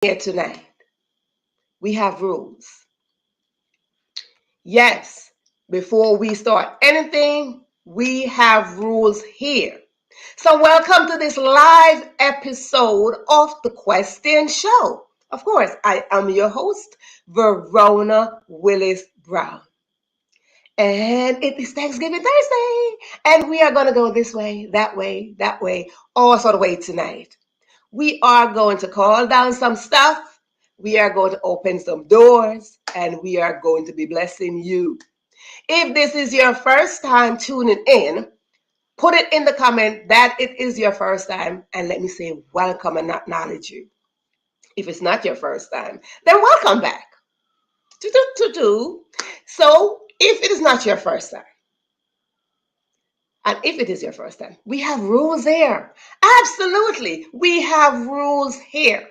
Here tonight, we have rules. Yes, before we start anything, we have rules here. So welcome to this live episode of The Question Show. Of course, I am your host, Verona Willis-Brown. And it is Thanksgiving Thursday. And we are going to go this way, that way, all sort of way tonight. We are going to call down some stuff. We are going to open some doors. And we are going to be blessing you. If this is your first time tuning in, put it in the comment that it is your first time. And let me say welcome and acknowledge you. If it's not your first time, then welcome back. So if it is not your first time, and if it is your first time, we have rules here. Absolutely, we have rules here.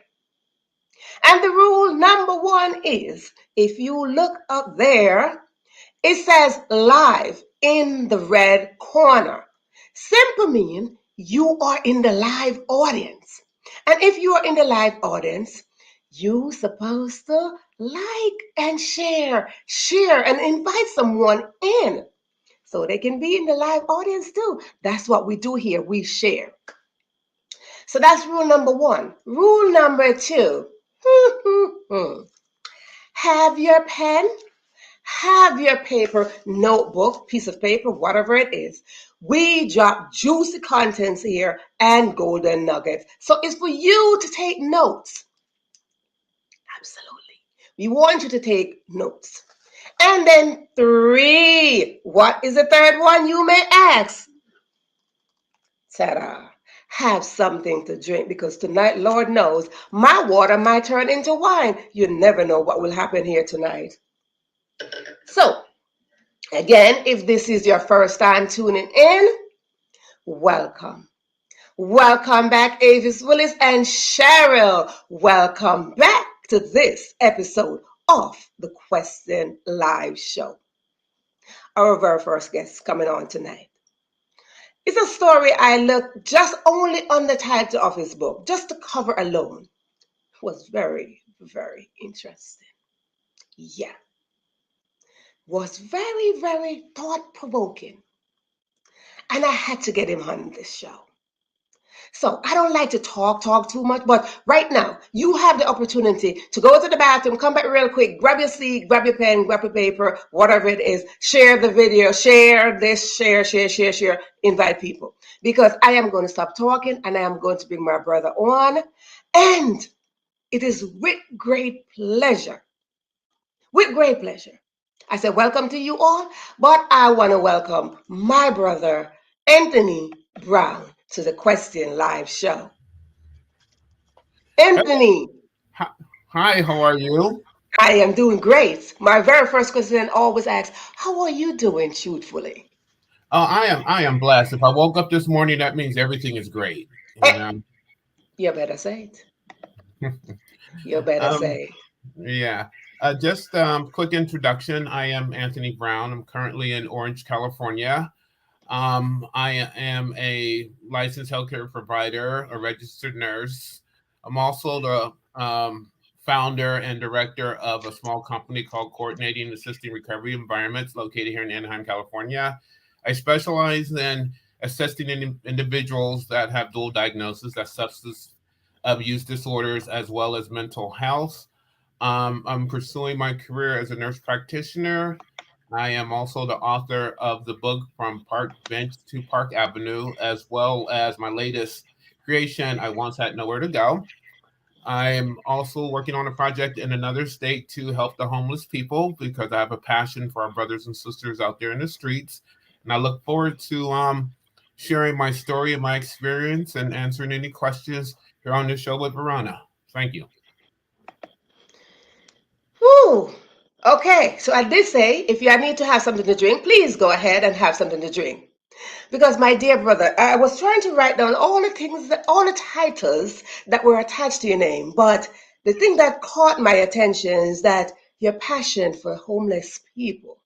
And the rule number one is, if you look up there, it says live in the red corner. Simple mean you are in the live audience. And if you are in the live audience, you're supposed to like and share and invite someone in so they can be in the live audience too. That's what we do here. We share. So that's rule number one. Rule number two. Have your pen, have your paper, notebook, piece of paper, whatever it is. We drop juicy contents here and golden nuggets. So it's for you to take notes. Absolutely. We want you to take notes. And then three. What is the third one, you may ask? Ta-da. Have something to drink, because tonight, Lord knows, my water might turn into wine. You never know what will happen here tonight. So, again, if this is your first time tuning in, welcome. Welcome back, Avis Willis and Cheryl. Welcome back to this episode of the Question Live Show. Our very first guest coming on tonight. It's a story I looked just only on the title of his book, just the cover alone. Was very, very interesting. Yeah. Was very, very thought-provoking. And I had to get him on this show. So I don't like to talk too much, but right now you have the opportunity to go to the bathroom, come back real quick, grab your seat, grab your pen, grab your paper, whatever it is, share the video, share this, share, invite people. Because I am going to stop talking and I am going to bring my brother on. And it is with great pleasure. I said, welcome to you all, but I want to welcome my brother, Anthony Brown, to the Question Live Show. Anthony. Hi, how are you? I am doing great. My very first question always asks, how are you doing, truthfully? I am blessed. If I woke up this morning, that means everything is great. You better say it. You better say it. Yeah. Just quick introduction. I am Anthony Brown. I'm currently in Orange, California. I am a licensed healthcare provider, a registered nurse. I'm also the founder and director of a small company called Coordinating and Assisting Recovery Environments located here in Anaheim, California. I specialize in assisting individuals that have dual diagnosis, that's substance abuse disorders as well as mental health. I'm pursuing my career as a nurse practitioner. I am also the author of the book From Park Bench to Park Avenue, as well as my latest creation, I Once Had Nowhere to Go. I'm also working on a project in another state to help the homeless people because I have a passion for our brothers and sisters out there in the streets. And I look forward to sharing my story and my experience and answering any questions here on this show with Verona. Thank you. Whew. Okay, so I did say if you need to have something to drink, please go ahead and have something to drink. Because my dear brother, I was trying to write down all the titles that were attached to your name, but the thing that caught my attention is that your passion for homeless people.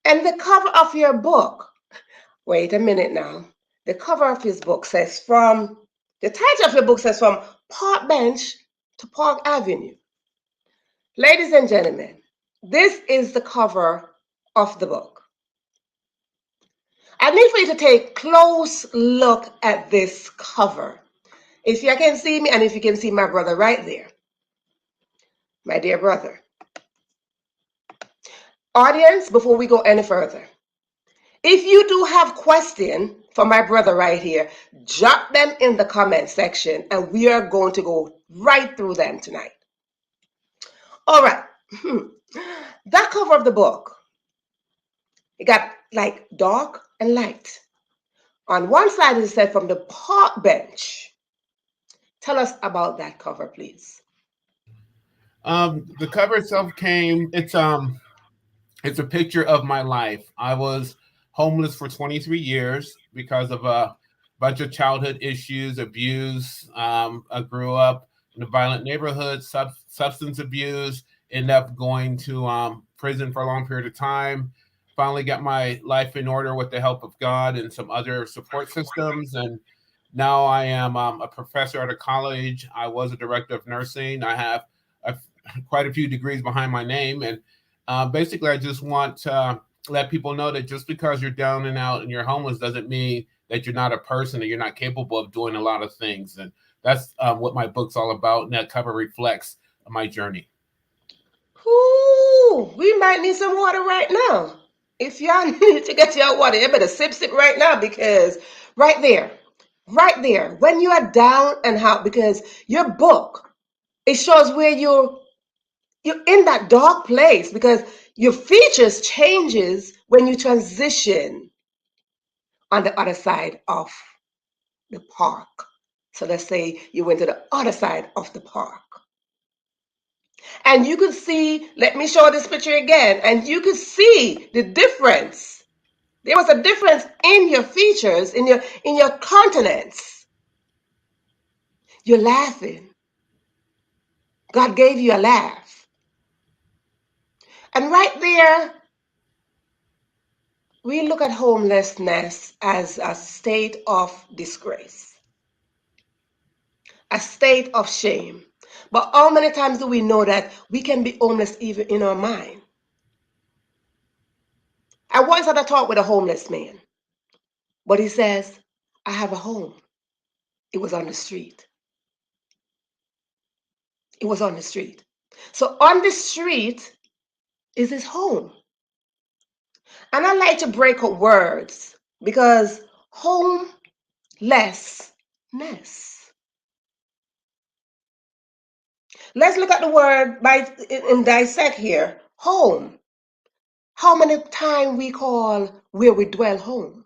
And the cover of your book, wait a minute now. The cover of his book says the title of your book says From Park Bench to Park Avenue. Ladies and gentlemen, this is the cover of the book. I need for you to take a close look at this cover. If you can see me and if you can see my brother right there, my dear brother. Audience, before we go any further, if you do have questions for my brother right here, drop them in the comment section and we are going to go right through them tonight. All right. That cover of the book, it got like dark and light. On one side it said from the park bench. Tell us about that cover, please. The cover itself came. It's a picture of my life. I was homeless for 23 years because of a bunch of childhood issues, abuse. I grew up in a violent neighborhood, substance abuse, ended up going to prison for a long period of time. Finally got my life in order with the help of God and some other support systems. And now I am a professor at a college. I was a director of nursing. I have a, quite a few degrees behind my name. And basically, I just want to let people know that just because you're down and out and you're homeless doesn't mean that you're not a person and you're not capable of doing a lot of things. And that's what my book's all about. And that cover reflects my journey. Ooh, we might need some water right now. If y'all need to get your water, you better sip right now because right there, when you are down and out, because your book, it shows where you're in that dark place because your features changes when you transition on the other side of the park. So let's say you went to the other side of the park. And you could see, let me show this picture again, and you could see the difference. There was a difference in your features, in your countenance. You're laughing. God gave you a laugh. And right there, we look at homelessness as a state of disgrace, a state of shame. But how many times do we know that we can be homeless even in our mind? I once had a talk with a homeless man, but he says, I have a home. It was on the street. It was on the street. So on the street is his home. And I like to break up words because homelessness. Let's look at the word in dissect here. Home. How many times we call where we dwell home?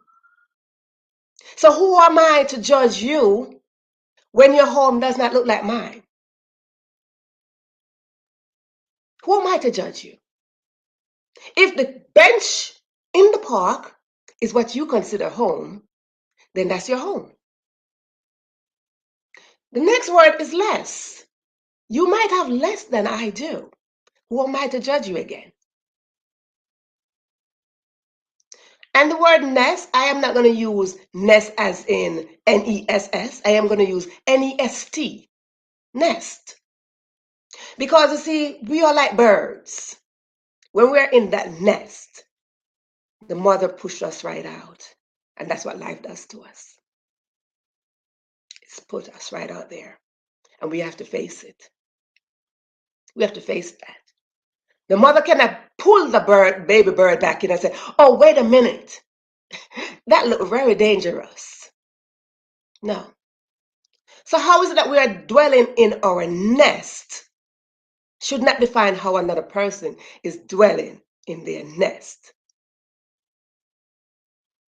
So who am I to judge you when your home does not look like mine? Who am I to judge you? If the bench in the park is what you consider home, then that's your home. The next word is less. You might have less than I do. Who am I to judge you again? And the word nest, I am not going to use nest as in Ness. I am going to use Nest, nest. Because you see, we are like birds. When we're in that nest, the mother pushed us right out. And that's what life does to us. It's put us right out there. And we have to face it. We have to face that. The mother cannot pull the baby bird back in and say, oh, wait a minute. That looked very dangerous. No. So how is it that we are dwelling in our nest? Should not define how another person is dwelling in their nest.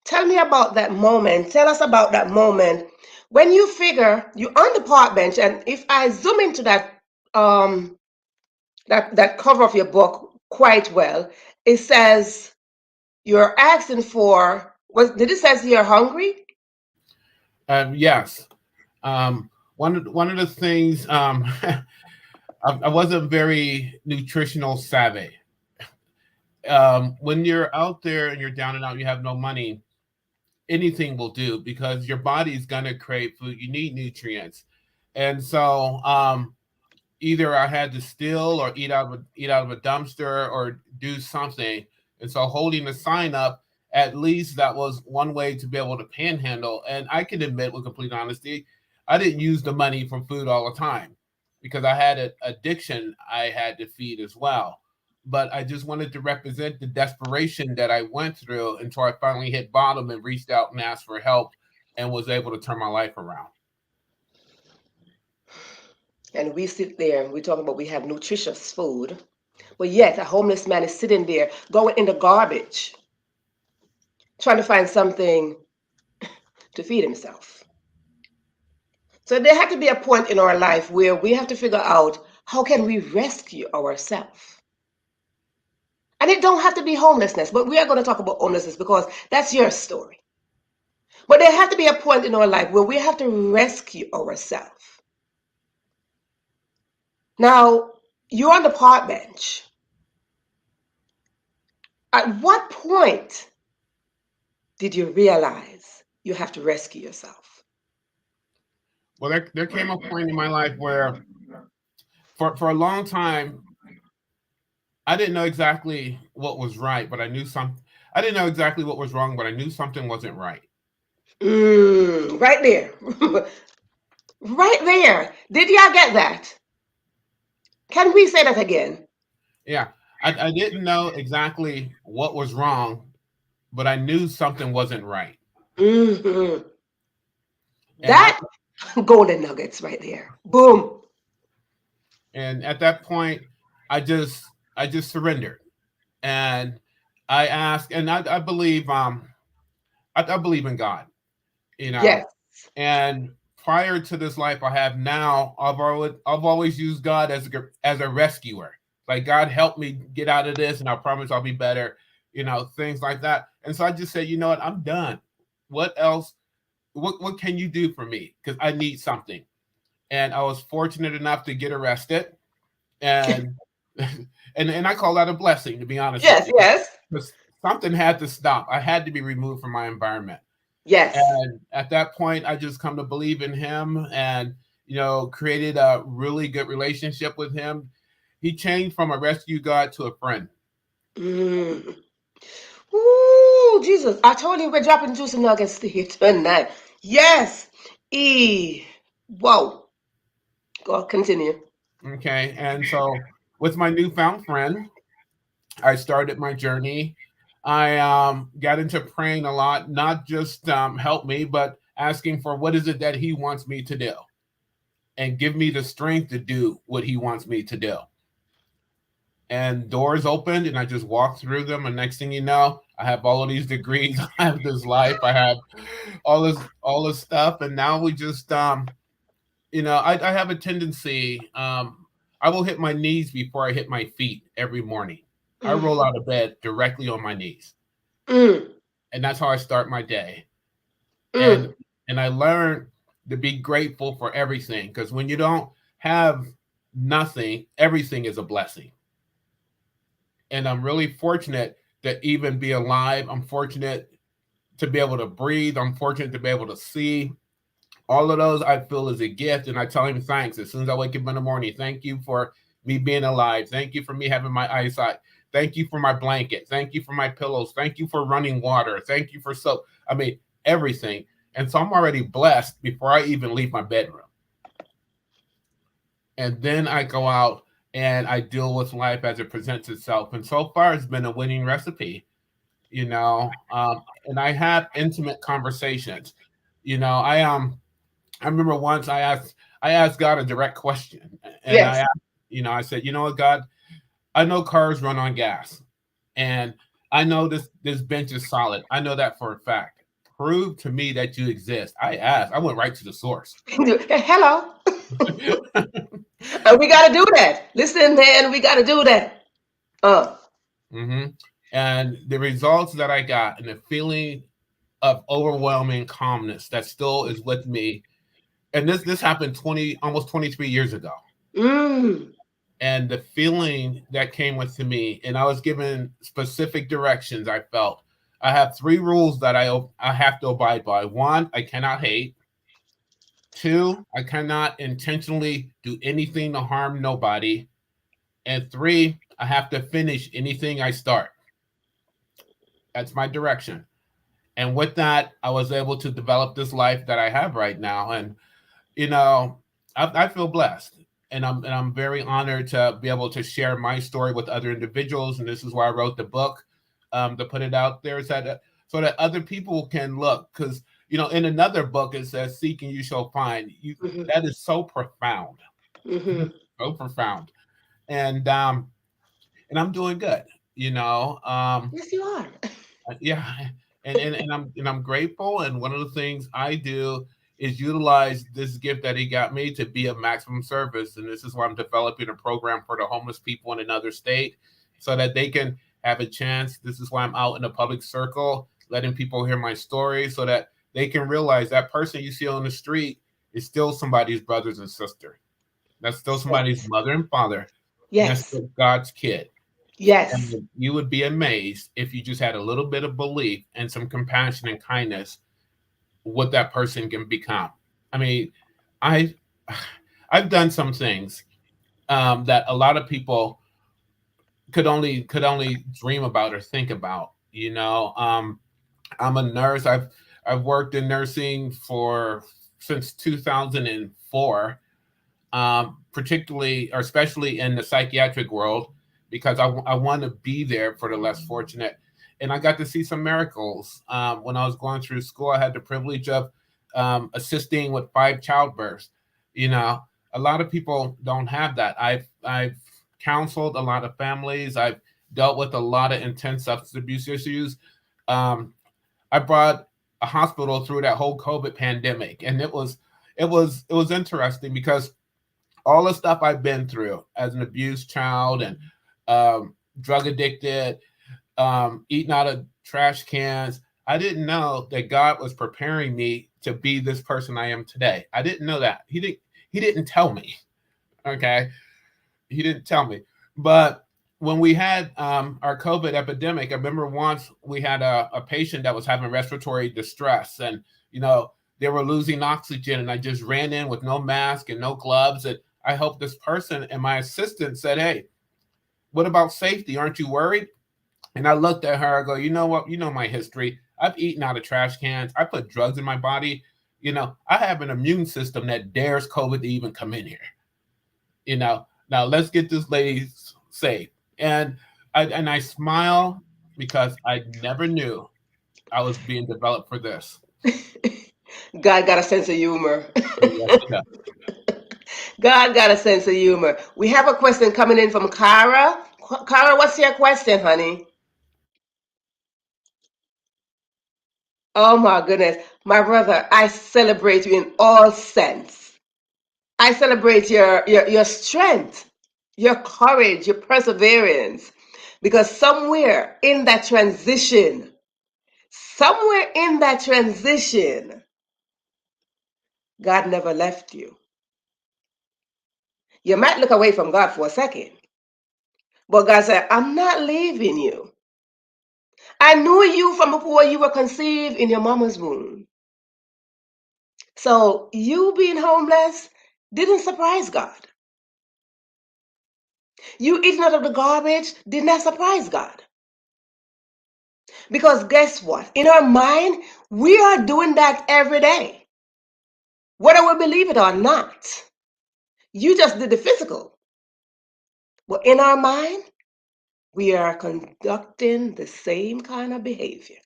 Tell me about that moment. Tell us about that moment when you figure you're on the park bench, and if I zoom into that that cover of your book quite well, it says you're asking for. Did it says you're hungry? Yes. One of the things I wasn't very nutritional savvy. When you're out there and you're down and out, you have no money, anything will do because your body's gonna crave food. You need nutrients, and so either I had to steal or eat out of a dumpster or do something. And so holding the sign up, at least that was one way to be able to panhandle. And I can admit with complete honesty, I didn't use the money for food all the time because I had an addiction I had to feed as well. But I just wanted to represent the desperation that I went through until I finally hit bottom and reached out and asked for help and was able to turn my life around. And we sit there and we talk about we have nutritious food, but yet a homeless man is sitting there going in the garbage, trying to find something to feed himself. So there had to be a point in our life where we have to figure out how can we rescue ourselves. And it don't have to be homelessness, but we are going to talk about homelessness because that's your story. But there has to be a point in our life where we have to rescue ourselves. Now, you're on the park bench. At what point did you realize you have to rescue yourself? Well, there came a point in my life where for a long time, I didn't know exactly what was right, but I knew some. I didn't know exactly what was wrong, but I knew something wasn't right. Right there. Right there. Did y'all get that? Can we say that again? Yeah, I didn't know exactly what was wrong, but I knew something wasn't right. hmm And I That golden nuggets right there. Boom. and at that point, I just surrendered, and I asked, and I believe I believe in God, you know, Yes. and prior to this life I have now, I've always used God as a rescuer. Like God help me get out of this, and I promise I'll be better. Things like that. And so I just said, you know what, I'm done. What else? What can you do for me? Because I need something. And I was fortunate enough to get arrested, and and I call that a blessing, to be honest with Yes, you, yes, because something had to stop. I had to be removed from my environment. yes. And at that point, I just come to believe in him and, created a really good relationship with him. He changed from a rescue God to a friend. Mm. Ooh, Jesus. I told you we're dropping juicy nuggets here tonight. Yes. Whoa. Go continue. Okay. And so with my newfound friend, I started my journey. I got into praying a lot, not just help me, but asking for what is it that he wants me to do and give me the strength to do what he wants me to do. And doors opened and I just walked through them. And next thing you know, I have all of these degrees. I have this life. I have all this stuff. And now we just I have a tendency, I will hit my knees before I hit my feet every morning. I roll Mm, out of bed directly on my knees. mm, And that's how I start my day. And mm. and I learned to be grateful for everything. Because when you don't have nothing, everything is a blessing. And I'm really fortunate to even be alive. I'm fortunate to be able to breathe. I'm fortunate to be able to see. All of those I feel is a gift, and I tell him thanks as soon as I wake up in the morning. Thank you for me being alive. Thank you for me having my eyesight. Thank you for my blanket. Thank you for my pillows. Thank you for running water. Thank you for soap. I mean, everything. And so I'm already blessed before I even leave my bedroom. And then I go out and I deal with life as it presents itself. And so far, it's been a winning recipe, and I have intimate conversations. I remember once I asked God a direct question, and Yes. I said, you know what, God, I know cars run on gas, and I know this bench is solid. I know that for a fact. Prove to me that you exist. I asked. I went right to the source. Hello. And we got to do that. Listen, man, we got to do that. Uh, hmm And the results that I got, and the feeling of overwhelming calmness that still is with me. And this happened 23 years ago. mm, And the feeling that came with me, and I was given specific directions. I felt I have three rules that I have to abide by. One, I cannot hate. Two, I cannot intentionally do anything to harm nobody. And three, I have to finish anything I start. That's my direction. And with that, I was able to develop this life that I have right now. And you know, I feel blessed, and I'm very honored to be able to share my story with other individuals. And this is why I wrote the book, to put it out there, so that other people can look. Because in another book it says, "Seek and you shall find." Hmm. That is so profound, Hmm. so profound, and and I'm doing good. You know, Yes, you are. yeah, and I'm grateful. And one of the things I do is utilize this gift that he got me to be of maximum service. And this is why I'm developing a program for the homeless people in another state, so that they can have a chance. This is why I'm out in the public circle, letting people hear my story, so that they can realize that person you see on the street is still somebody's brothers and sister. That's still somebody's Yes. mother and father, and that's Yes. still God's kid. Yes. And you would be amazed if you just had a little bit of belief and some compassion and kindness, what that person can become. I mean, I I've done some things, that a lot of people could only dream about or think about. I'm a nurse. I've worked in nursing for since 2004, particularly or especially in the psychiatric world, because I want to be there for the less fortunate. And I got to see some miracles. When I was going through school, I had the privilege of assisting with 5 childbirths. You know, a lot of people don't have that. I've counseled a lot of families. I've dealt with a lot of intense substance abuse issues. Um, I brought a hospital through that whole COVID pandemic, and it was interesting because all the stuff I've been through as an abused child and drug addicted, eating out of trash cans. I didn't know that God was preparing me to be this person I am today. I didn't know that. He didn't tell me. Okay. He didn't tell me. But when we had our COVID epidemic, I remember once we had a patient that was having respiratory distress, and they were losing oxygen, and I just ran in with no mask and no gloves, and I helped this person, and my assistant said, "Hey, what about safety? Aren't you worried?" And I looked at her. I go, "You know what? You know my history. I've eaten out of trash cans. I put drugs in my body. I have an immune system that dares COVID to even come in here. Now let's get this lady safe." And I smile because I never knew I was being developed for this. God got a sense of humor. Yes, it does. God got a sense of humor. We have a question coming in from Kara. Kara, what's your question, honey? Oh my goodness. My brother, I celebrate you in all sense. I celebrate your strength, your courage, your perseverance. Because somewhere in that transition, God never left you. You might look away from God for a second, but God said, I'm not leaving you. I knew you from before you were conceived in your mama's womb. So you being homeless didn't surprise God. You eating out of the garbage did not surprise God. Because guess what? In our mind, we are doing that every day, whether we believe it or not. You just did the physical. But in our mind, we are conducting the same kind of behavior.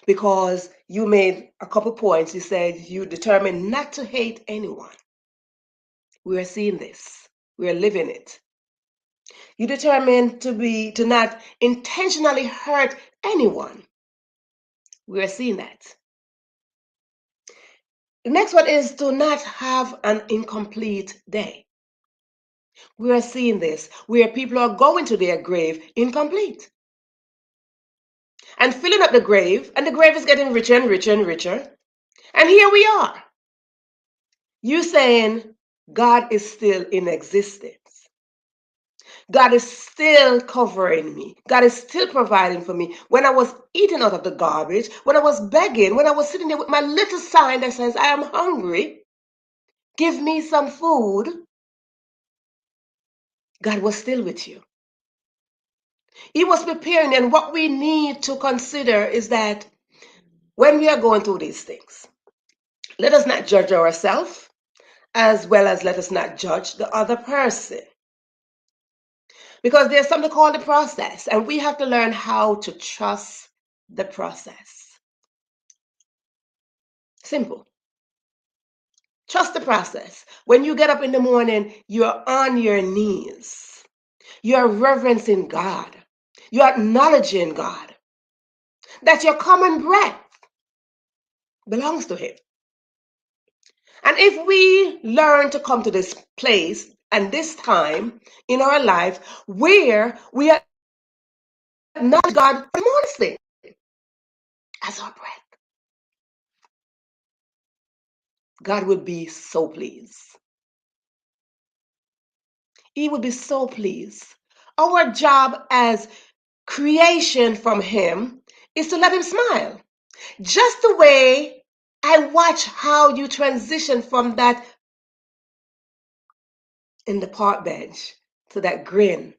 Because you made a couple points. You said you determined not to hate anyone. We are seeing this. We are living it. You determined to not intentionally hurt anyone. We are seeing that. The next one is to not have an incomplete day. We are seeing this where people are going to their grave incomplete and filling up the grave, and the grave is getting richer and richer and richer. And here we are. You saying God is still in existence. God is still covering me. God is still providing for me. When I was eating out of the garbage, when I was begging, when I was sitting there with my little sign that says, I am hungry, give me some food, God was still with you. He was preparing. And what we need to consider is that when we are going through these things, let us not judge ourselves as well as let us not judge the other person. Because there's something called the process, and we have to learn how to trust the process. Simple. Trust the process. When you get up in the morning, you're on your knees. You're reverencing God. You're acknowledging God. That your common breath belongs to Him. And if we learn to come to this place and this time in our life where we acknowledge God honestly as our breath, God will be so pleased. He will be so pleased. Our job as creation from Him is to let Him smile. Just the way I watch how you transition from that in the park bench to that grin.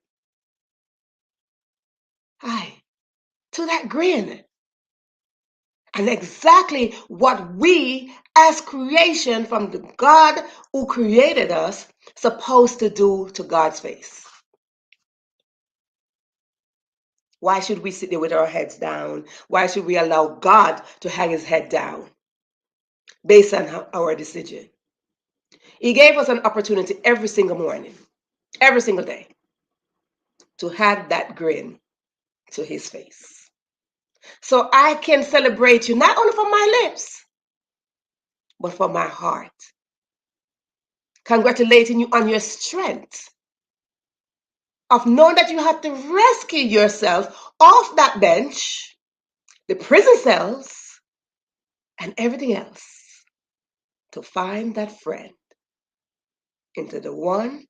Hi, to that grin. And exactly what we as creation from the God who created us supposed to do to God's face. Why should we sit there with our heads down? Why should we allow God to hang his head down based on our decision? He gave us an opportunity every single morning, every single day, to have that grin to his face. So I can celebrate you not only from my lips, but from my heart. Congratulating you on your strength of knowing that you had to rescue yourself off that bench, the prison cells, and everything else to find that friend into the one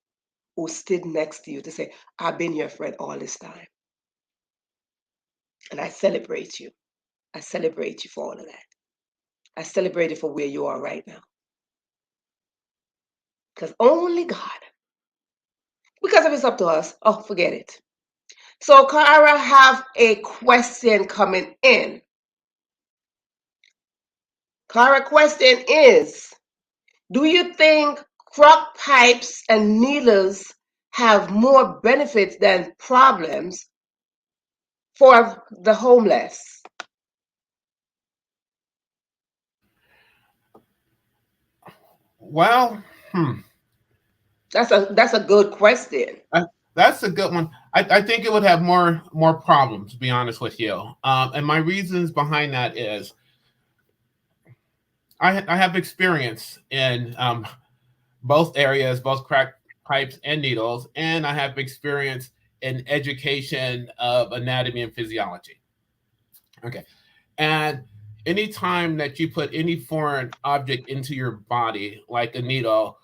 who stood next to you to say, I've been your friend all this time. And I celebrate you. I celebrate you for all of that. I celebrate you for where you are right now. Because only God, because if it's up to us, oh, forget it. So Cara have a question coming in. Cara question is, do you think crack pipes and needles have more benefits than problems for the homeless? Well, That's a good question. that's a good one. I think it would have more problems, to be honest with you. And my reasons behind that is I have experience in both areas, both crack pipes and needles, and I have experience in education of anatomy and physiology. Okay. And anytime that you put any foreign object into your body, like a needle,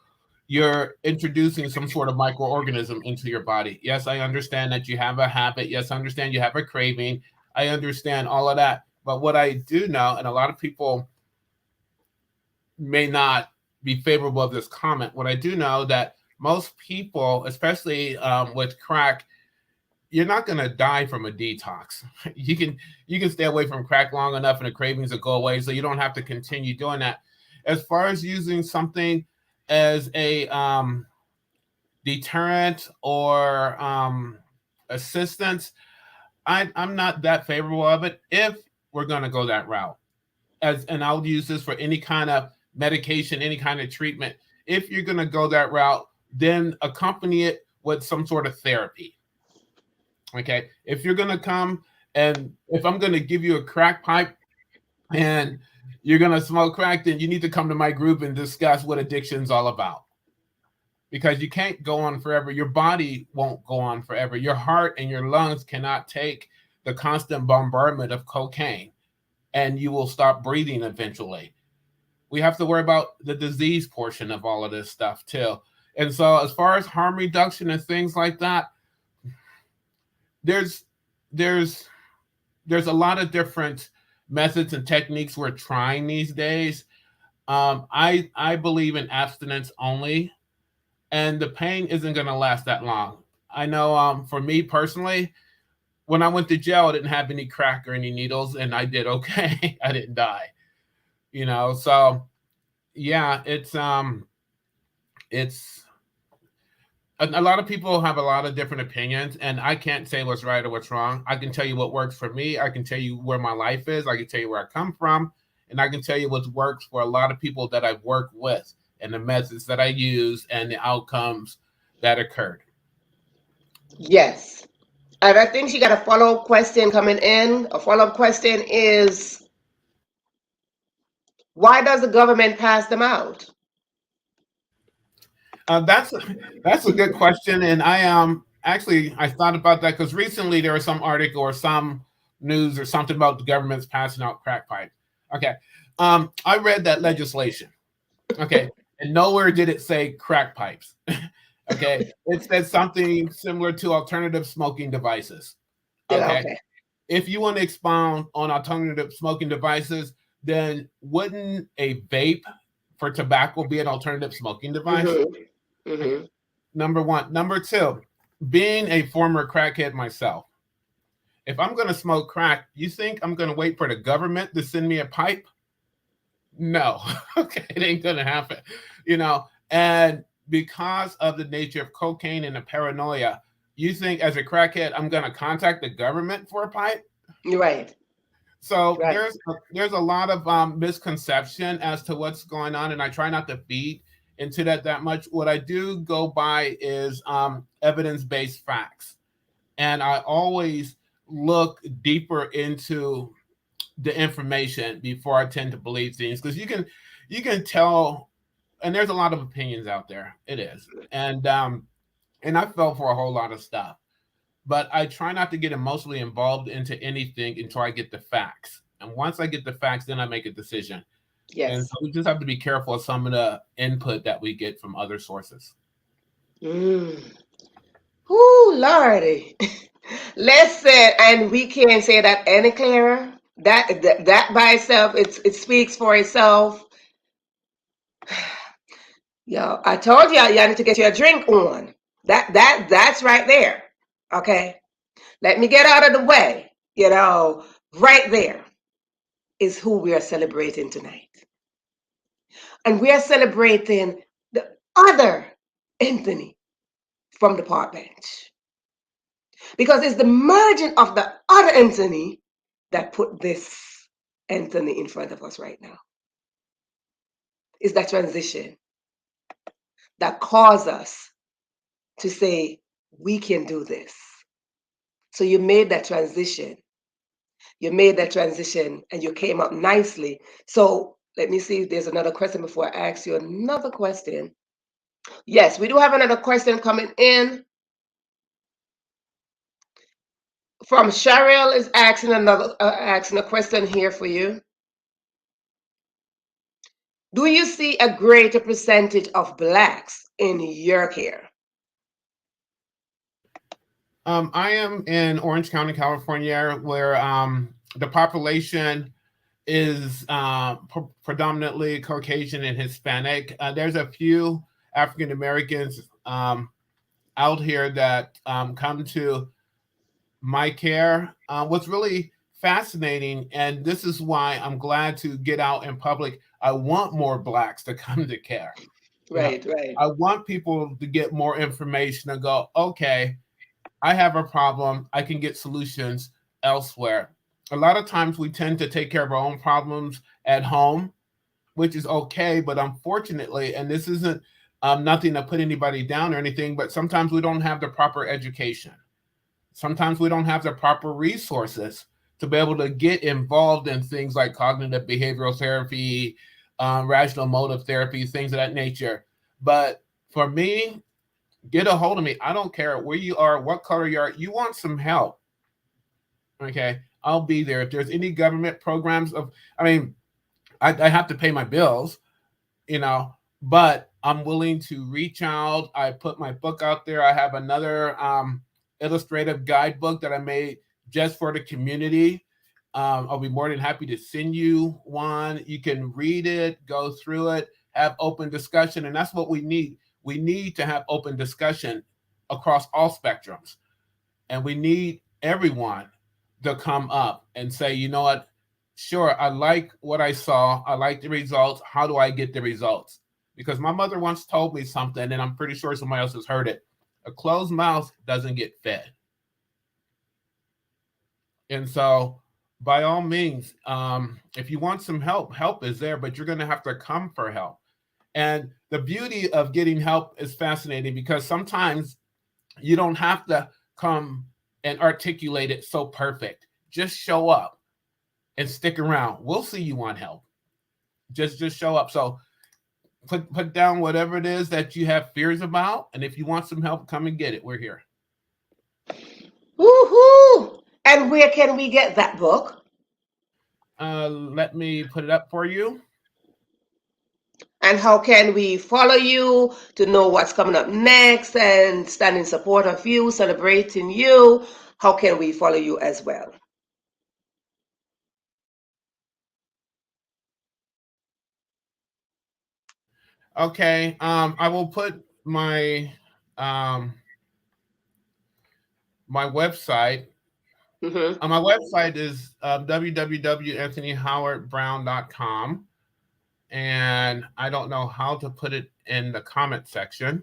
you're introducing some sort of microorganism into your body. Yes, I understand that you have a habit. Yes, I understand you have a craving. I understand all of that. But what I do know, and a lot of people may not be favorable of this comment, what I do know that most people, especially with crack, you're not going to die from a detox. You can stay away from crack long enough and the cravings will go away, so you don't have to continue doing that. As far as using something as a deterrent or assistance, I'm not that favorable of it if we're going to go that route. And I'll use this for any kind of medication, any kind of treatment. If you're going to go that route, then accompany it with some sort of therapy. Okay. If you're going to come and if I'm going to give you a crack pipe and you're going to smoke crack, then you need to come to my group and discuss what addiction's all about. Because you can't go on forever. Your body won't go on forever. Your heart and your lungs cannot take the constant bombardment of cocaine, and you will stop breathing eventually. We have to worry about the disease portion of all of this stuff too. And so, as far as harm reduction and things like that, there's there's there's a lot of different methods and techniques we're trying these days. I believe in abstinence only, and the pain isn't going to last that long. I know, for me personally, when I went to jail, I didn't have any crack or any needles, and I did okay. I didn't die, So yeah, it's a lot of people have a lot of different opinions, and I can't say what's right or what's wrong. I can tell you what works for me. I can tell you where my life is. I can tell you where I come from, and I can tell you what works for a lot of people that I've worked with, and the methods that I use, and the outcomes that occurred. Yes. And I think she got a follow-up question coming in. A follow-up question is, why does the government pass them out? That's a good question, and I thought about that because recently there was some article or some news or something about the government's passing out crack pipes. Okay, I read that legislation. Okay, and nowhere did it say crack pipes. Okay, it said something similar to alternative smoking devices. Yeah, Okay, okay. if you want to expound on alternative smoking devices, then wouldn't a vape for tobacco be an alternative smoking device? Mm-hmm. Mm-hmm. Number one. Number two, being a former crackhead myself, if I'm going to smoke crack, you think I'm going to wait for the government to send me a pipe? No. Okay, it ain't going to happen. And because of the nature of cocaine and the paranoia, you think as a crackhead, I'm going to contact the government for a pipe? Right. So Right. there's a lot of misconception as to what's going on, and I try not to feed into that much. What I do go by is evidence based facts, and I always look deeper into the information before I tend to believe things because you can tell, and there's a lot of opinions out there. It is, and I fell for a whole lot of stuff, but I try not to get emotionally involved into anything until I get the facts. And once I get the facts, then I make a decision. And Yes. so we just have to be careful of some of the input that we get from other sources. Mm. Ooh, Lordy. Listen, and we can't say that any clearer. That by itself, it speaks for itself. Yo, I told you need to get your drink on. That's right there. Okay. Let me get out of the way. Right there is who we are celebrating tonight. And we are celebrating the other Anthony from the park bench. Because it's the merging of the other Anthony that put this Anthony in front of us right now. It's that transition that caused us to say, we can do this. So you made that transition. You made that transition and you came up nicely. So let me see if there's another question before I ask you another question. Yes, we do have another question coming in from Cheryl is asking a question here for you. Do you see a greater percentage of blacks in your care? I am in Orange County, California, where the population is predominantly Caucasian and Hispanic. There's a few African Americans out here that come to my care. What's really fascinating, and this is why I'm glad to get out in public, I want more blacks to come to care. You know, Right, right. I want people to get more information and go, okay, I have a problem. I can get solutions elsewhere. A lot of times we tend to take care of our own problems at home, which is okay. But unfortunately, and this isn't nothing to put anybody down or anything, but sometimes we don't have the proper education. Sometimes we don't have the proper resources to be able to get involved in things like cognitive behavioral therapy, rational motive therapy, things of that nature. But for me, get a hold of me. I don't care where you are, what color you are. You want some help, okay? I'll be there. If there's any government programs I mean, I have to pay my bills, but I'm willing to reach out. I put my book out there. I have another illustrative guidebook that I made just for the community. I'll be more than happy to send you one. You can read it, go through it, have open discussion, and that's what we need. We need to have open discussion across all spectrums, and we need everyone to come up and say, you know what, sure, I like what I saw. I like the results. How do I get the results? Because my mother once told me something, and I'm pretty sure somebody else has heard it. A closed mouth doesn't get fed. And so, by all means, if you want some help, help is there, but you're going to have to come for help. And the beauty of getting help is fascinating because sometimes you don't have to come and articulate it so perfect. Just show up and stick around. We'll see you want help. Just show up. So put down whatever it is that you have fears about. And if you want some help, come and get it. We're here. Woohoo! And where can we get that book? Let me put it up for you. And how can we follow you to know what's coming up next and stand in support of you, celebrating you? How can we follow you as well? Okay. I will put my my website. Mm-hmm. My website is www.anthonyhowardbrown.com. And I don't know how to put it in the comment section.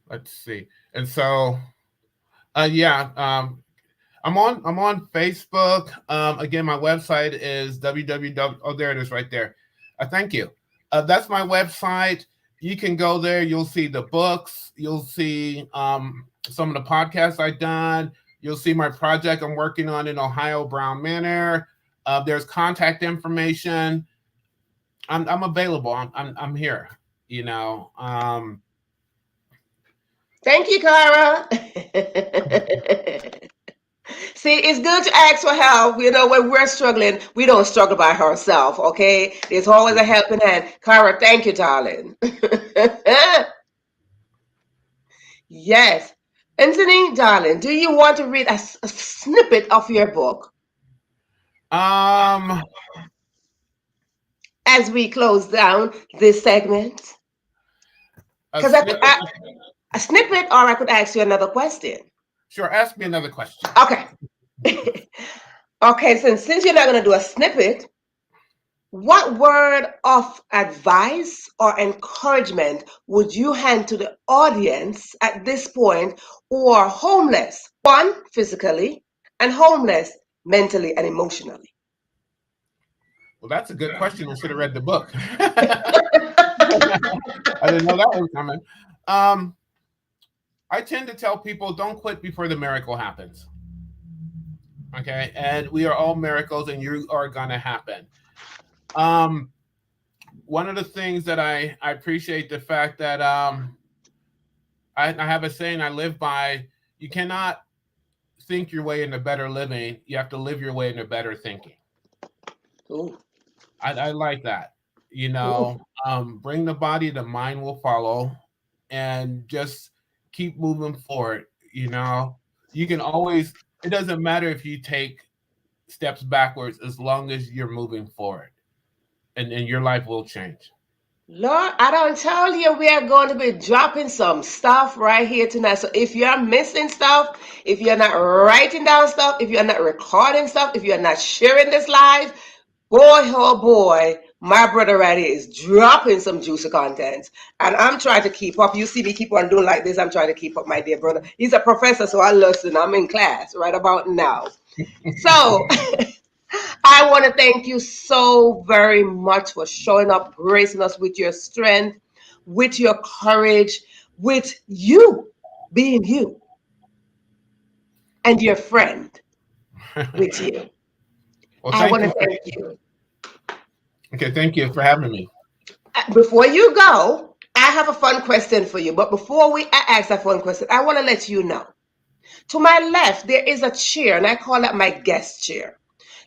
Let's see. And so, yeah, I'm on Facebook. Again, my website is www. Oh, there it is, right there. Thank you. That's my website. You can go there. You'll see the books. You'll see some of the podcasts I've done. You'll see my project I'm working on in Ohio, Brown Manor. There's contact information. I'm available. I'm here. You know. Thank you, Cara. See, it's good to ask for help. You know, when we're struggling, we don't struggle by ourselves, okay? There's always a helping hand. Cara, thank you, darling. Yes. Anthony, darling, do you want to read a snippet of your book Um, as we close down this segment? a Because snippet. a snippet, or I could ask you another question. Sure, ask me another question. Okay. Okay, since you're not going to do a snippet, what word of advice or encouragement would you hand to the audience at this point who are homeless, one, physically, and homeless mentally and emotionally? Well, that's a good question. I should have read the book. I didn't know that was coming. I tend to tell people don't quit before the miracle happens. Okay, and we are all miracles, and you are gonna happen. One of the things that I appreciate the fact that I have a saying I live by: you cannot think your way into better living; you have to live your way into better thinking. Ooh. I like that. You Ooh. know, bring the body, the mind will follow, and just keep moving forward. You know, you can always. It doesn't matter if you take steps backwards as long as you're moving forward, and your life will change. Lord, I don't tell you, we are going to be dropping some stuff right here tonight. So if you're missing stuff, if you're not writing down stuff, if you're not recording stuff, if you're not sharing this live, boy, oh boy, my brother right here is dropping some juicy content. And I'm trying to keep up. You see me keep on doing like this. I'm trying to keep up, my dear brother. He's a professor, so I listen. I'm in class right about now. So I want to thank you so very much for showing up, gracing us with your strength, with your courage, with you being you, and your friend with you. Well, I thank want you. to thank you. Okay, thank you for having me. Before you go, I have a fun question for you. But before I ask that fun question, I want to let you know To my left, there is a chair, and I call that my guest chair.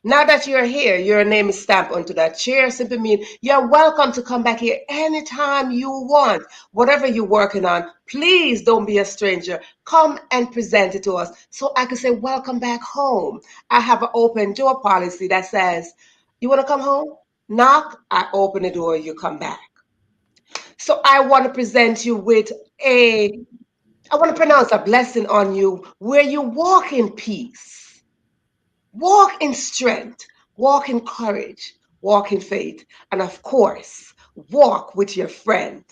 Now that you're here, your name is stamped onto that chair. Simply mean you're welcome to come back here anytime you want. Whatever you're working on, please don't be a stranger. Come and present it to us so I can say, welcome back home. I have an open door policy that says, you want to come home? Knock, I open the door, you come back. So I want to present you with a, I want to pronounce a blessing on you where you walk in peace. Walk in strength, walk in courage, walk in faith, and of course, walk with your friend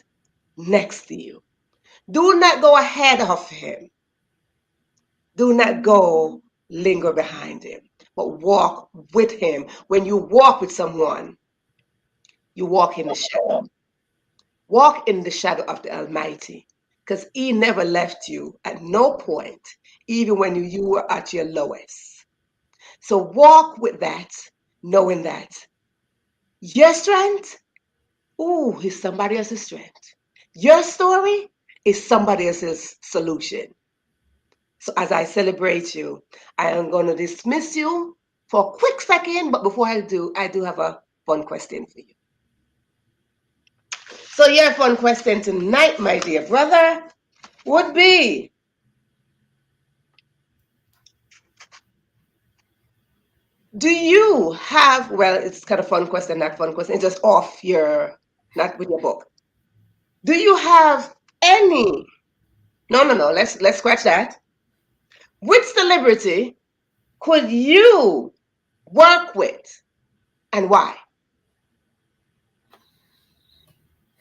next to you. Do not go ahead of him. Do not go linger behind him, but walk with him. When you walk with someone, you walk in the shadow. Walk in the shadow of the Almighty, because he never left you at no point, even when you were at your lowest. So walk with that, knowing that your strength, ooh, is somebody else's strength. Your story is somebody else's solution. So as I celebrate you, I am going to dismiss you for a quick second, but before I do have a fun question for you. So your fun question tonight, my dear brother, would be, do you have, well, it's kind of fun question, not fun question, it's just off your, not with your book. Do you have any, no, let's scratch that. Which celebrity could you work with and why?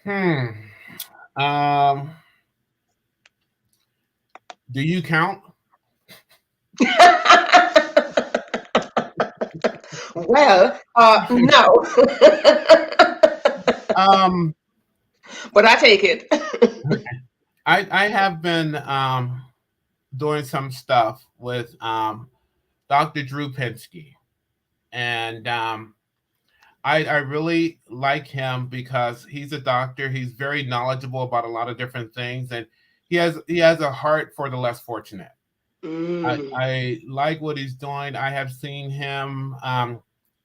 Hmm. Um, do you count? Well, no. um, But I take it. I have been doing some stuff with Dr. Drew Pinsky, and I really like him because he's a doctor. He's very knowledgeable about a lot of different things, and he has a heart for the less fortunate. Mm. I like what he's doing. I have seen him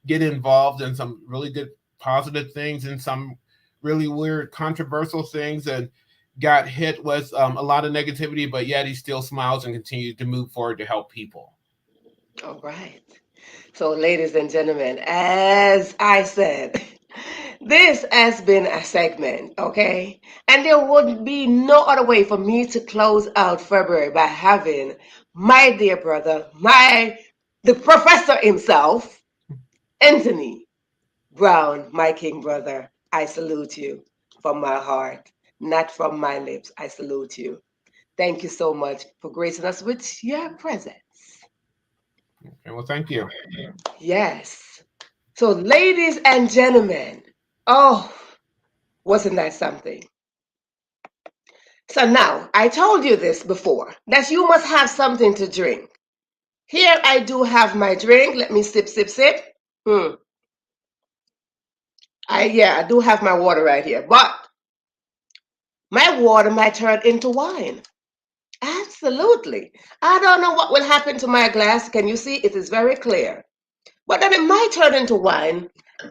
get involved in some really good positive things and some really weird controversial things, and got hit with a lot of negativity, but yet he still smiles and continues to move forward to help people. All right. So, ladies and gentlemen, as I said, this has been a segment, okay? And there would be no other way for me to close out February by having my dear brother, the professor himself, Anthony Brown, my king brother. I salute you from my heart, not from my lips. I salute you. Thank you so much for gracing us with your presence. Okay, well, thank you. Yes. So, ladies and gentlemen, oh, wasn't that something? So, now I told you this before that you must have something to drink. Here I do have my drink. Let me sip, sip, sip. Hmm. I do have my water right here, but my water might turn into wine. Absolutely. I don't know what will happen to my glass. Can you see? It is very clear. But then it might turn into wine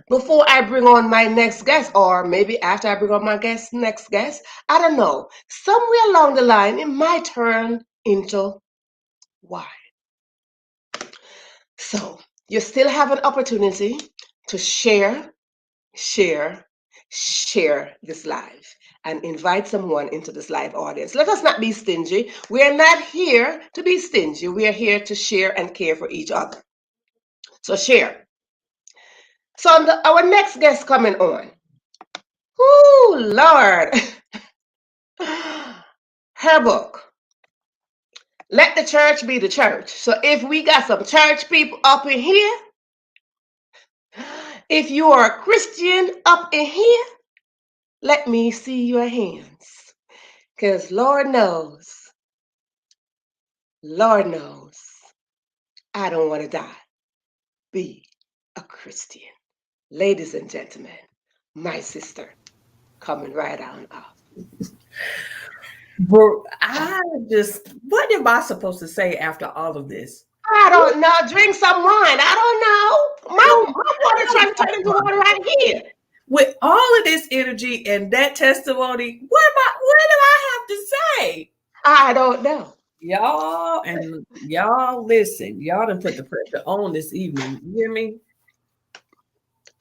before I bring on my next guest, or maybe after I bring on my next guest. I don't know. Somewhere along the line, it might turn into wine. So you still have an opportunity to share, share this live and invite someone into this live audience. Let us not be stingy. We are not here to be stingy. We are here to share and care for each other. So share. So our next guest coming on. Oh, Lord. Her book, Let the Church Be the Church. So if we got some church people up in here, if you are a Christian up in here, let me see your hands. Because Lord knows, I don't want to die. Be a Christian. Ladies and gentlemen, my sister coming right on up. I just, what am I supposed to say after all of this? I don't know. Drink some wine. I don't know. No, My water I trying to turn into water right here. with all of this energy and that testimony, what do I have to say? I don't know. Y'all listen. Y'all done put the pressure on this evening. You hear me?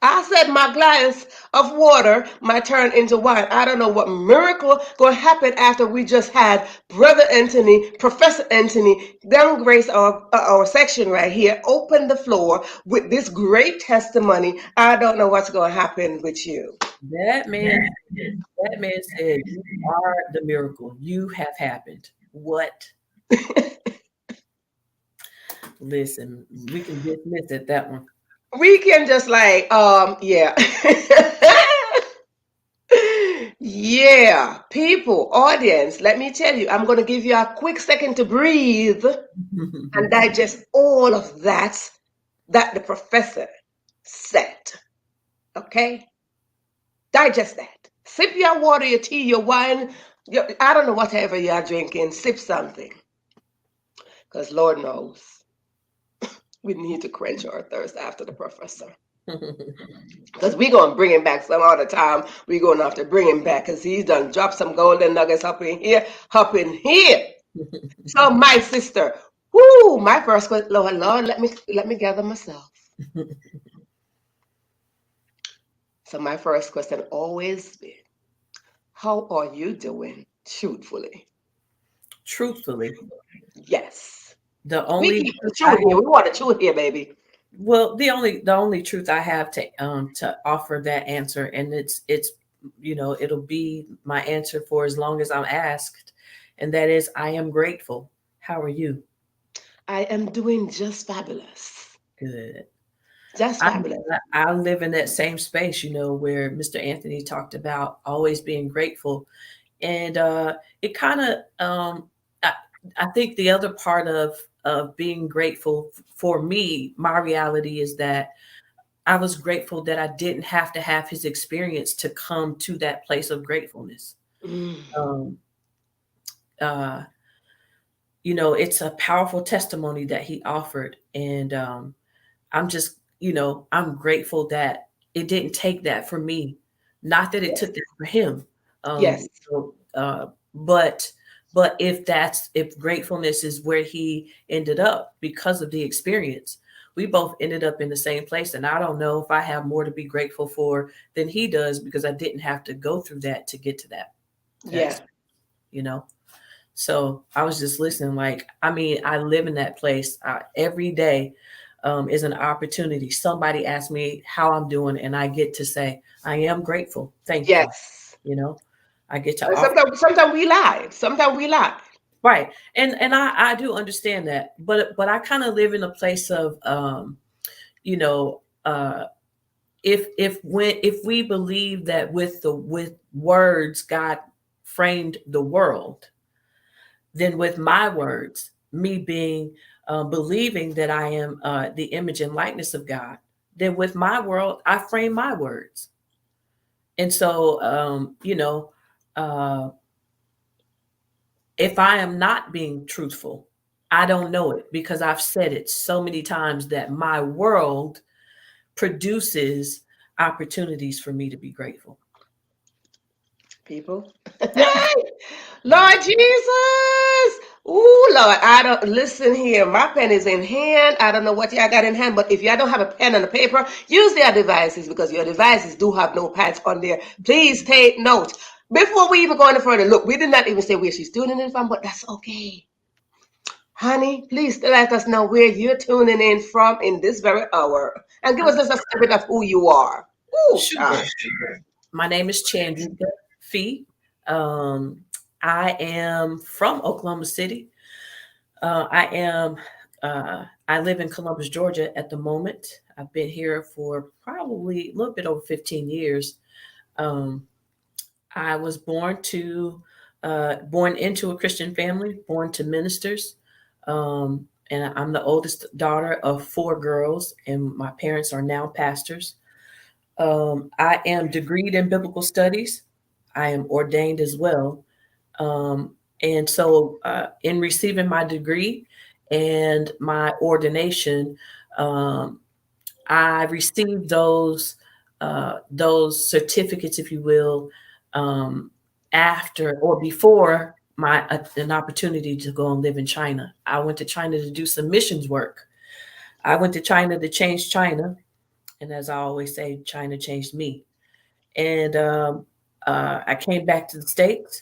I said my glass of water might turn into wine. I don't know what miracle going to happen after we just had Brother Anthony, Professor Anthony, down grace our section right here, open the floor with this great testimony. I don't know what's going to happen with you. That man, that man said, "You are the miracle. You have happened." What? Listen, we can dismiss it that one. We can just like, yeah. Yeah, people, audience, let me tell you, I'm going to give you a quick second to breathe and digest all of that the professor said. Okay? Digest that. Sip your water, your tea, your wine, I don't know, whatever you are drinking, sip something. Because Lord knows we need to quench our thirst after the professor. Because we're going to bring him back some other time. We're going to have to bring him back because he's done dropped some golden nuggets up in here, up in here. So, my sister, whoo, my first question, Lord, let me gather myself. So, my first question always been, how are you doing? Truthfully, Truthfully, yes. the We only keep the I truth here. We want the truth here, baby. well, the only truth I have to offer that answer, and it's it'll be my answer for as long as I'm asked, and that is I am grateful. How are you? I am doing just fabulous. Good. Just I fabulous. I live in that same space, where Mr. Anthony talked about always being grateful, and it kind of I, I think the other part of being grateful for me, my reality is that I was grateful that I didn't have to have his experience to come to that place of gratefulness. Mm, Um, uh, it's a powerful testimony that he offered, and I'm just, I'm grateful that it didn't take that for me. Not that it yes. took that for him. Yes. But if gratefulness is where he ended up because of the experience, we both ended up in the same place. And I don't know if I have more to be grateful for than he does because I didn't have to go through that to get to that Yeah. experience, you know? So I was just listening. Like, I mean, I live in that place every day. Is an opportunity. Somebody asks me how I'm doing, and I get to say, I am grateful, thankful. Yes. You know, I get to And offer. sometimes we lie. Sometimes we lie. Right. And I do understand that. But I kind of live in a place of you know, uh if we believe that with words God framed the world, then with my words, me being believing that I am the image and likeness of God, then with my world, I frame my words. And so uh if I am not being truthful, I don't know it because I've said it so many times that my world produces opportunities for me to be grateful. People. Lord Jesus. Ooh, Lord, I don't listen here. My pen is in hand. I don't know what y'all got in hand, but if y'all don't have a pen and a paper, use their devices because your devices do have notepads on there. Please take notes. Before we even go any further, look, we did not even say where she's tuning in from, but that's okay. Honey, please let us know where you're tuning in from in this very hour and give us just a snippet of who you are. Ooh, child. Sure. My name is Chandrika Phea. Um, I am from Oklahoma City. I am. I live in Columbus, Georgia at the moment. I've been here for probably a little bit over 15 years. Um, I was born into a Christian family, born to ministers, and I'm the oldest daughter of four girls, and my parents are now pastors. I am degreed in biblical studies. I am ordained as well. And so, in receiving my degree and my ordination, um, I received those certificates, if you will, um, after or before my an opportunity to go and live in China. I went to China to do some missions work. I went to China to change China, and as I always say, China changed me. And I came back to the States.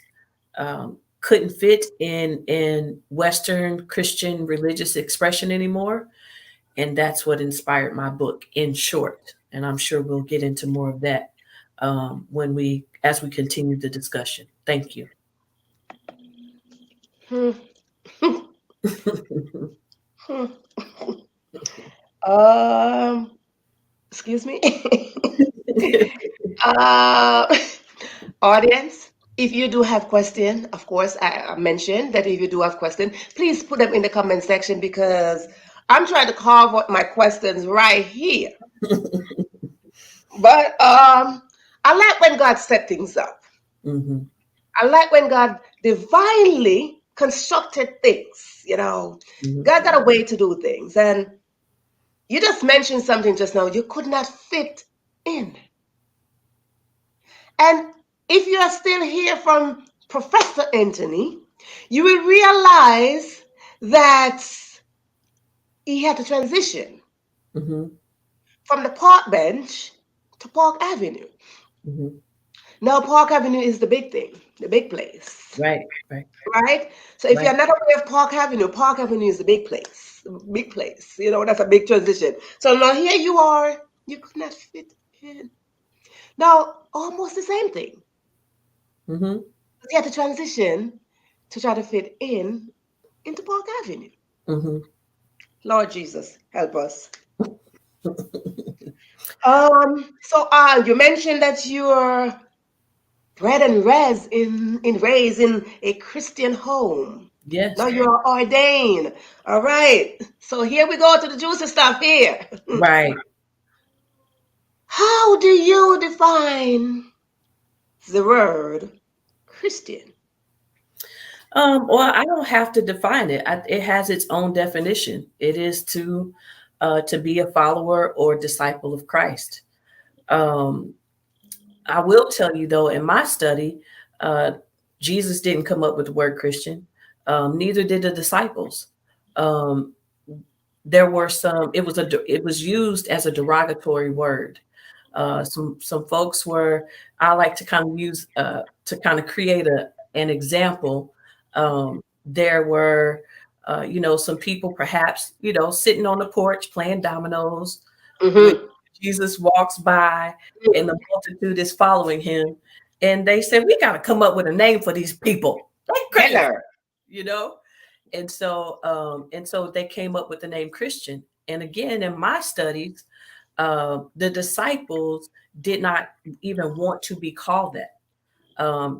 Couldn't fit in Western Christian religious expression anymore, and that's what inspired my book, in short. And I'm sure we'll get into more of that as we continue the discussion. Thank you. Hmm. Hmm. Um, excuse me. uh, Audience, if you do have question, of course, I mentioned that if you do have question, please put them in the comment section because I'm trying to carve out my questions right here. But I like when God set things up. Mhm. I like when God divinely constructed things. Mhm. God got a way to do things, and you just mentioned something just now. You could not fit in. And if you are still here from Professor Anthony, you will realize that he had to transition Mhm. from the park bench to Park Avenue. Mhm. Now, Park Avenue is the big thing, the big place, Right. Right. right? So, if Right. you're not aware of Park Avenue is the big place, big place. That's a big transition. So now here you are, you could not fit in. Now, almost the same thing. Mhm. You had to transition to try to fit into Park Avenue. Mhm. Lord Jesus, help us. So you mentioned that you're bred and raised in a Christian home. Yes. Now you're ordained. All right. So here we go to the juicy stuff here. Right. How do you define the word Christian? Well, I don't have to define it. It has its own definition. It is to be a follower or disciple of Christ. Um, I will tell you though, in my study, uh, Jesus didn't come up with the word Christian. Neither did the disciples. Um, there were some. It was used as a derogatory word. Some folks were. I like to kind of use to kind of create an example. There were, some people perhaps sitting on the porch playing dominoes when Mm-hmm. Jesus walks by and the multitude is following him, and they said, "We got to come up with a name for these people. They're crazy," Hello. you know. And so they came up with the name Christian. And again, in my studies, the disciples did not even want to be called that.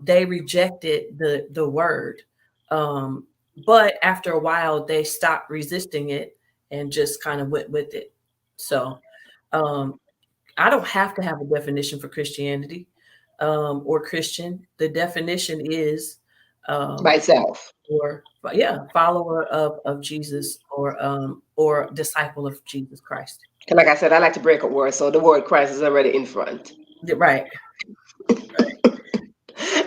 They rejected the word. Um, but after a while, they stopped resisting it and just kind of went with it. So um, I don't have to have a definition for Christianity or Christian. The definition is By um, itself. or yeah, follower of Jesus or disciple of Jesus Christ. And like I said, I like to break up words, so the word Christ is already in front. Right.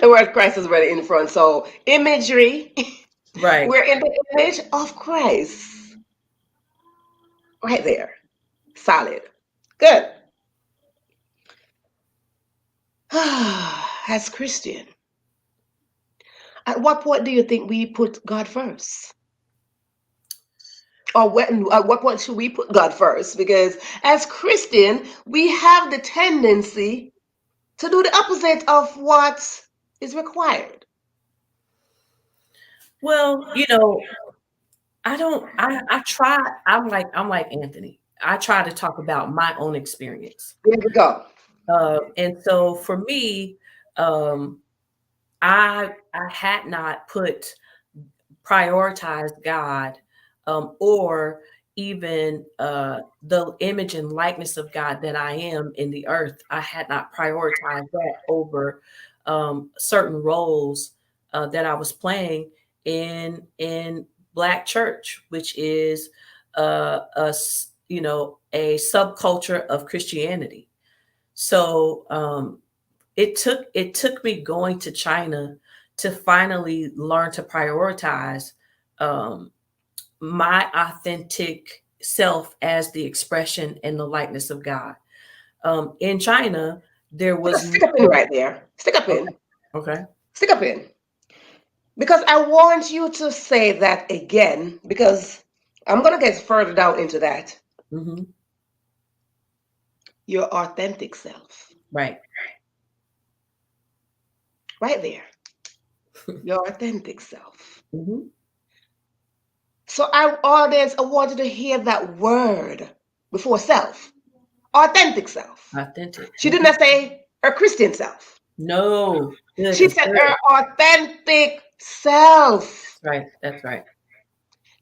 The word Christ is already in front. So imagery, Right. we're in the image of Christ. Right there. Solid. Good. As Christian, at what point do you think we put God first? Or at what point should we put God first? Because as Christian, we have the tendency to do the opposite of what is required. Well, I don't I try I'm like Anthony. I try to talk about my own experience. There we go. And so for me, um, I had not prioritized God, or even the image and likeness of God that I am in the earth. I had not prioritized that over certain roles that I was playing. in Black church, which is a subculture of Christianity. So it took me going to China to finally learn to prioritize um, my authentic self as the expression and the likeness of God. In China, there was Stick up in right there. Stick up okay, in. okay. Stick up in. Because I want you to say that again, because I'm going to get further down into that. Hmm. Your authentic self. Right. Right there. Your authentic self. Hmm. So I wanted to hear that word before self. Authentic self. Authentic. She did not say her Christian self. No. Good. She That's said good. her authentic self. That's right. That's right.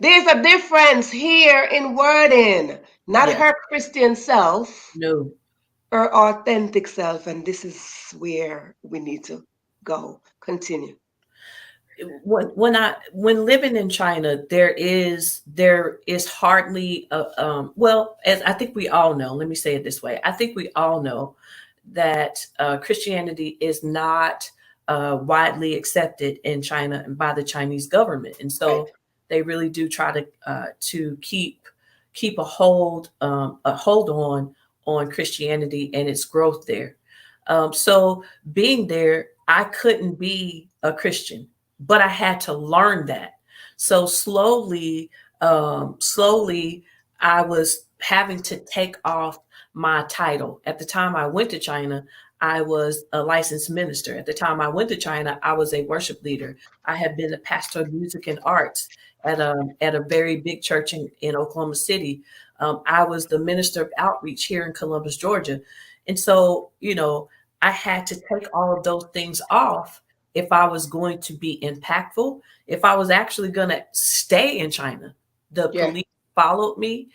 There's a difference here in wording. Not Yes. her Christian self, No. her authentic self. And this is where we need to go. Continue. When living in China, there is hardly well, as I think we all know. Let me say it this way: I think we all know that Christianity is not widely accepted in China and by the Chinese government, and Right. so they really do try to keep a hold on Christianity and its growth there. So being there, I couldn't be a Christian, but I had to learn that. So slowly, I was having to take off my title. At the time I went to China, I was a licensed minister. At the time I went to China, I was a worship leader. I had been a pastor of music and arts at a very big church in Oklahoma City. I was the minister of outreach here in Columbus, Georgia. And so, I had to take all of those things off if I was going to be impactful, if I was actually going to stay in China. The Yeah. police followed me.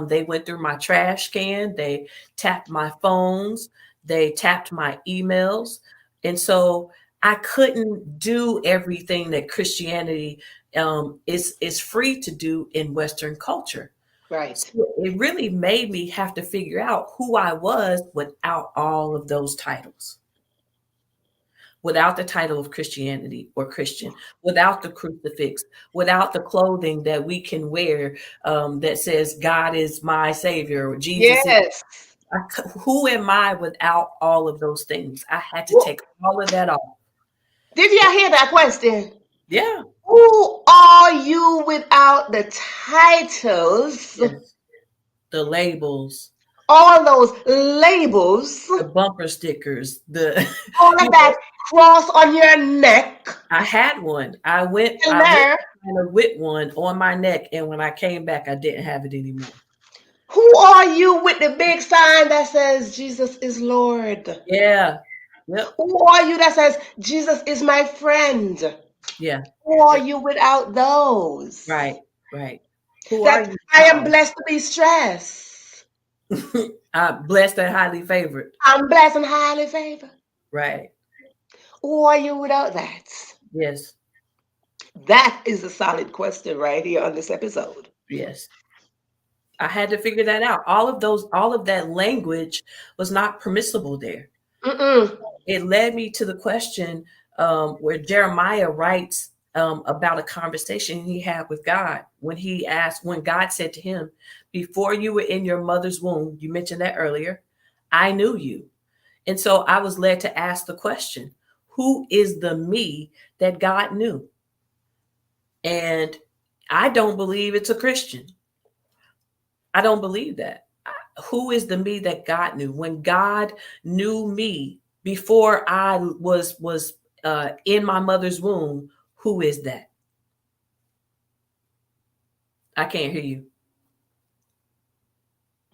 They went through my trash can. They tapped my phones. They tapped my emails. And so I couldn't do everything that Christianity is free to do in Western culture. Right. So it really made me have to figure out who I was without all of those titles, without the title of Christianity or Christian, without the crucifix, without the clothing that we can wear that says God is my savior or Jesus is. Yes. Who am I without all of those things? I had to Well, take all of that off. did y'all hear that question? Yeah. Who are you without the titles? Yes. The labels, All those labels, the bumper stickers, all of you know, that cross on your neck. I had one. And I went there, kind of with one on my neck, and when I came back, I didn't have it anymore. who are you with the big sign that says Jesus is Lord? Yeah. Yep. Who are you that says Jesus is my friend? Yeah. Who are Yep. you without those? Right. Right. Who are That you I am now? blessed to be stressed. I'm blessed and highly favored. I'm blessed and highly favored. Right. Who are you without that? Yes. That is a solid question right here on this episode. Yes. I had to figure that out. All of that language was not permissible there. Mm-mm. It led me to the question where Jeremiah writes about a conversation he had with God when God said to him, "Before you were in your mother's womb," you mentioned that earlier, "I knew you." And so I was led to ask the question, who is the me that God knew? And I don't believe it's a Christian. I don't believe that. Who is the me that God knew? When God knew me before I was in my mother's womb, who is that? I can't hear you.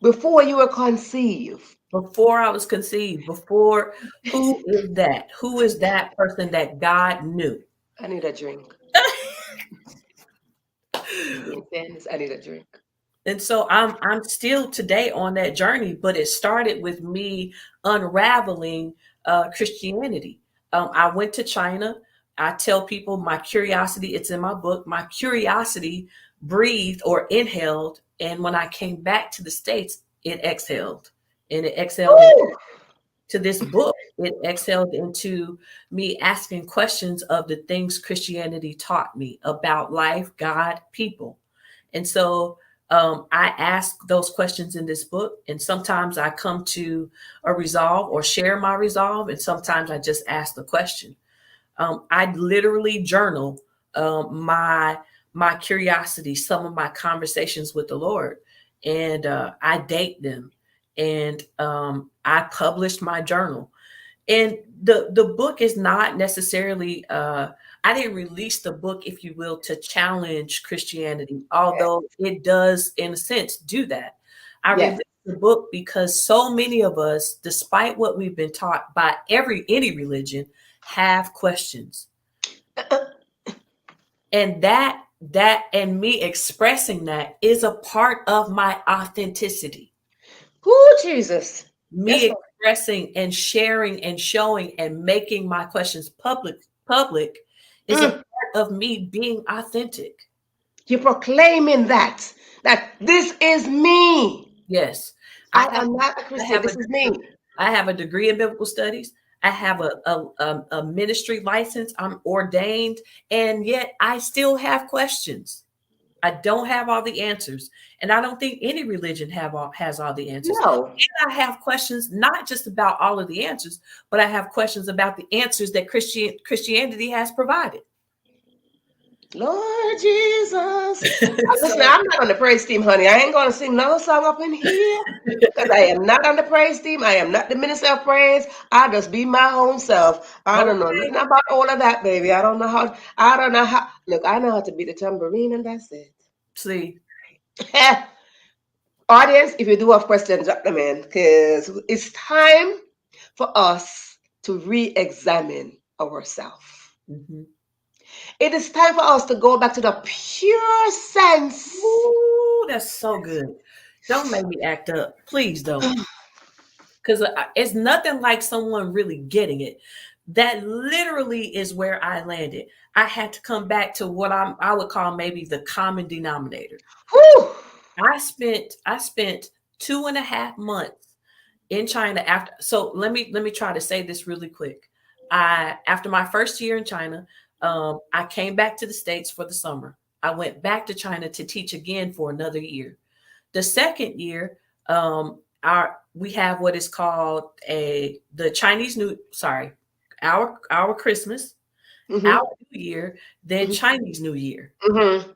Before you were conceived. Before I was conceived, who is that? Who is that person that God knew? I need a drink. In fairness, I need a drink. And so I'm still today on that journey, but it started with me unraveling Christianity. I went to China. I tell people my curiosity, it's in my book, my curiosity breathed or inhaled. And when I came back to the States, it exhaled. And it exhaled into this book. It exhaled into me asking questions of the things Christianity taught me about life, God, people. And so I ask those questions in this book. And sometimes I come to a resolve or share my resolve. And sometimes I just ask the question. I literally journal my curiosity, some of my conversations with the Lord, and I date them, and I published my journal. And the book is not necessarily. I didn't release the book, if you will, to challenge Christianity, although it does, in a sense, do that. I released the book because so many of us, despite what we've been taught by any religion, have questions. And that and me expressing that is a part of my authenticity. Who, Jesus. Me expressing and sharing and showing and making my questions public is a part of me being authentic. You're proclaiming that this is me. Yes. I am not a Christian. This is me. I have a degree in biblical studies. I have a ministry license. I'm ordained, and yet I still have questions. I don't have all the answers, and I don't think any religion has all the answers. No. And I have questions not just about all of the answers, but I have questions about the answers that Christianity has provided. Lord Jesus. Listen, I'm not on the praise team, honey. I ain't going to sing no song up in here because I am not on the praise team. I am not the minister of praise. I just be my own self. I don't know nothing about all of that, baby. I don't know how. Look, I know how to beat the tambourine, and that's it. See. Audience, if you do have questions, drop them in, because it's time for us to re-examine ourselves. Mm-hmm. It is time for us to go back to the pure sense. Ooh, that's so good. Don't make me act up. Please don't. Because it's nothing like someone really getting it. That literally is where I landed. I had to come back to what I would call maybe the common denominator. Whew. I spent 2.5 months in China after. So let me try to say this really quick. After my first year in China, I came back to the States for the summer. I went back to China to teach again for another year. The second year, we have what is called our Christmas, our New Year, then Chinese New Year. Mm-hmm.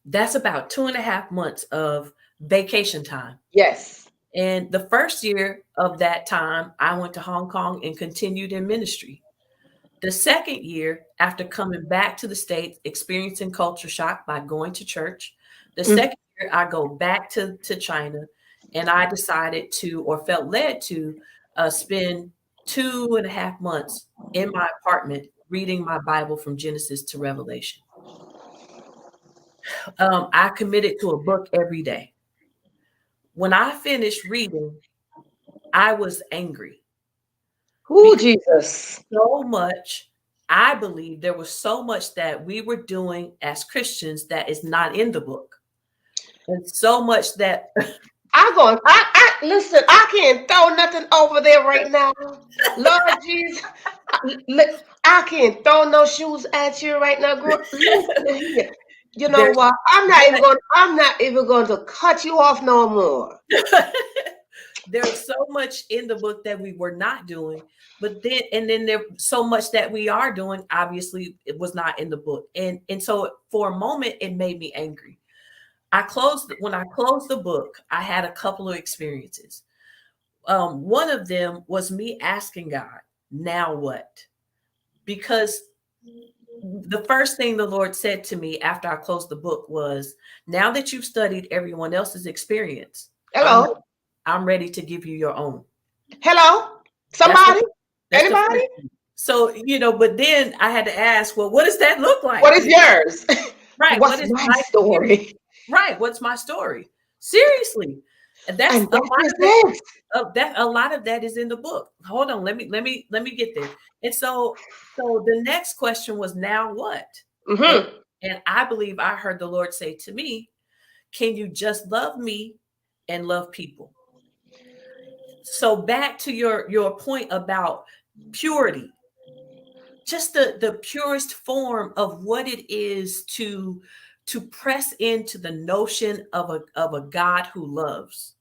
That's about 2.5 months of vacation time. Yes. And the first year of that time, I went to Hong Kong and continued in ministry. The second year, after coming back to the States, experiencing culture shock by going to church, the second year I go back to China, and I decided to, or felt led to, spend 2.5 months in my apartment reading my Bible from Genesis to Revelation. I committed to a book every day. When I finished reading, I was angry. Oh, Jesus. So much, I believe there was so much that we were doing as Christians that is not in the book. And so much that listen, I can't throw nothing over there right now. Lord Jesus. I can't throw no shoes at you right now, girl. Listen here. You know what? I'm not even going to cut you off no more. There's so much in the book that we were not doing, but then there's so much that we are doing. Obviously, it was not in the book, and so for a moment, it made me angry. When I closed the book, I had a couple of experiences. One of them was me asking God, "Now what?" Because the first thing the Lord said to me after I closed the book was, "Now that you've studied everyone else's experience, hello, I'm ready to give you your own." Hello? Somebody? Anybody? So, but then I had to ask, well, what does that look like? What is yours? Right. What's my story? Right. What's my story? Seriously. That's And a that lot is of it. that. A lot of that is in the book. Hold on, let me get there. And so the next question was, now what? And, Mm-hmm. and I believe I heard the Lord say to me, can you just love me and love people? So back to your point about purity, just the purest form of what it is to press into the notion of a God who loves.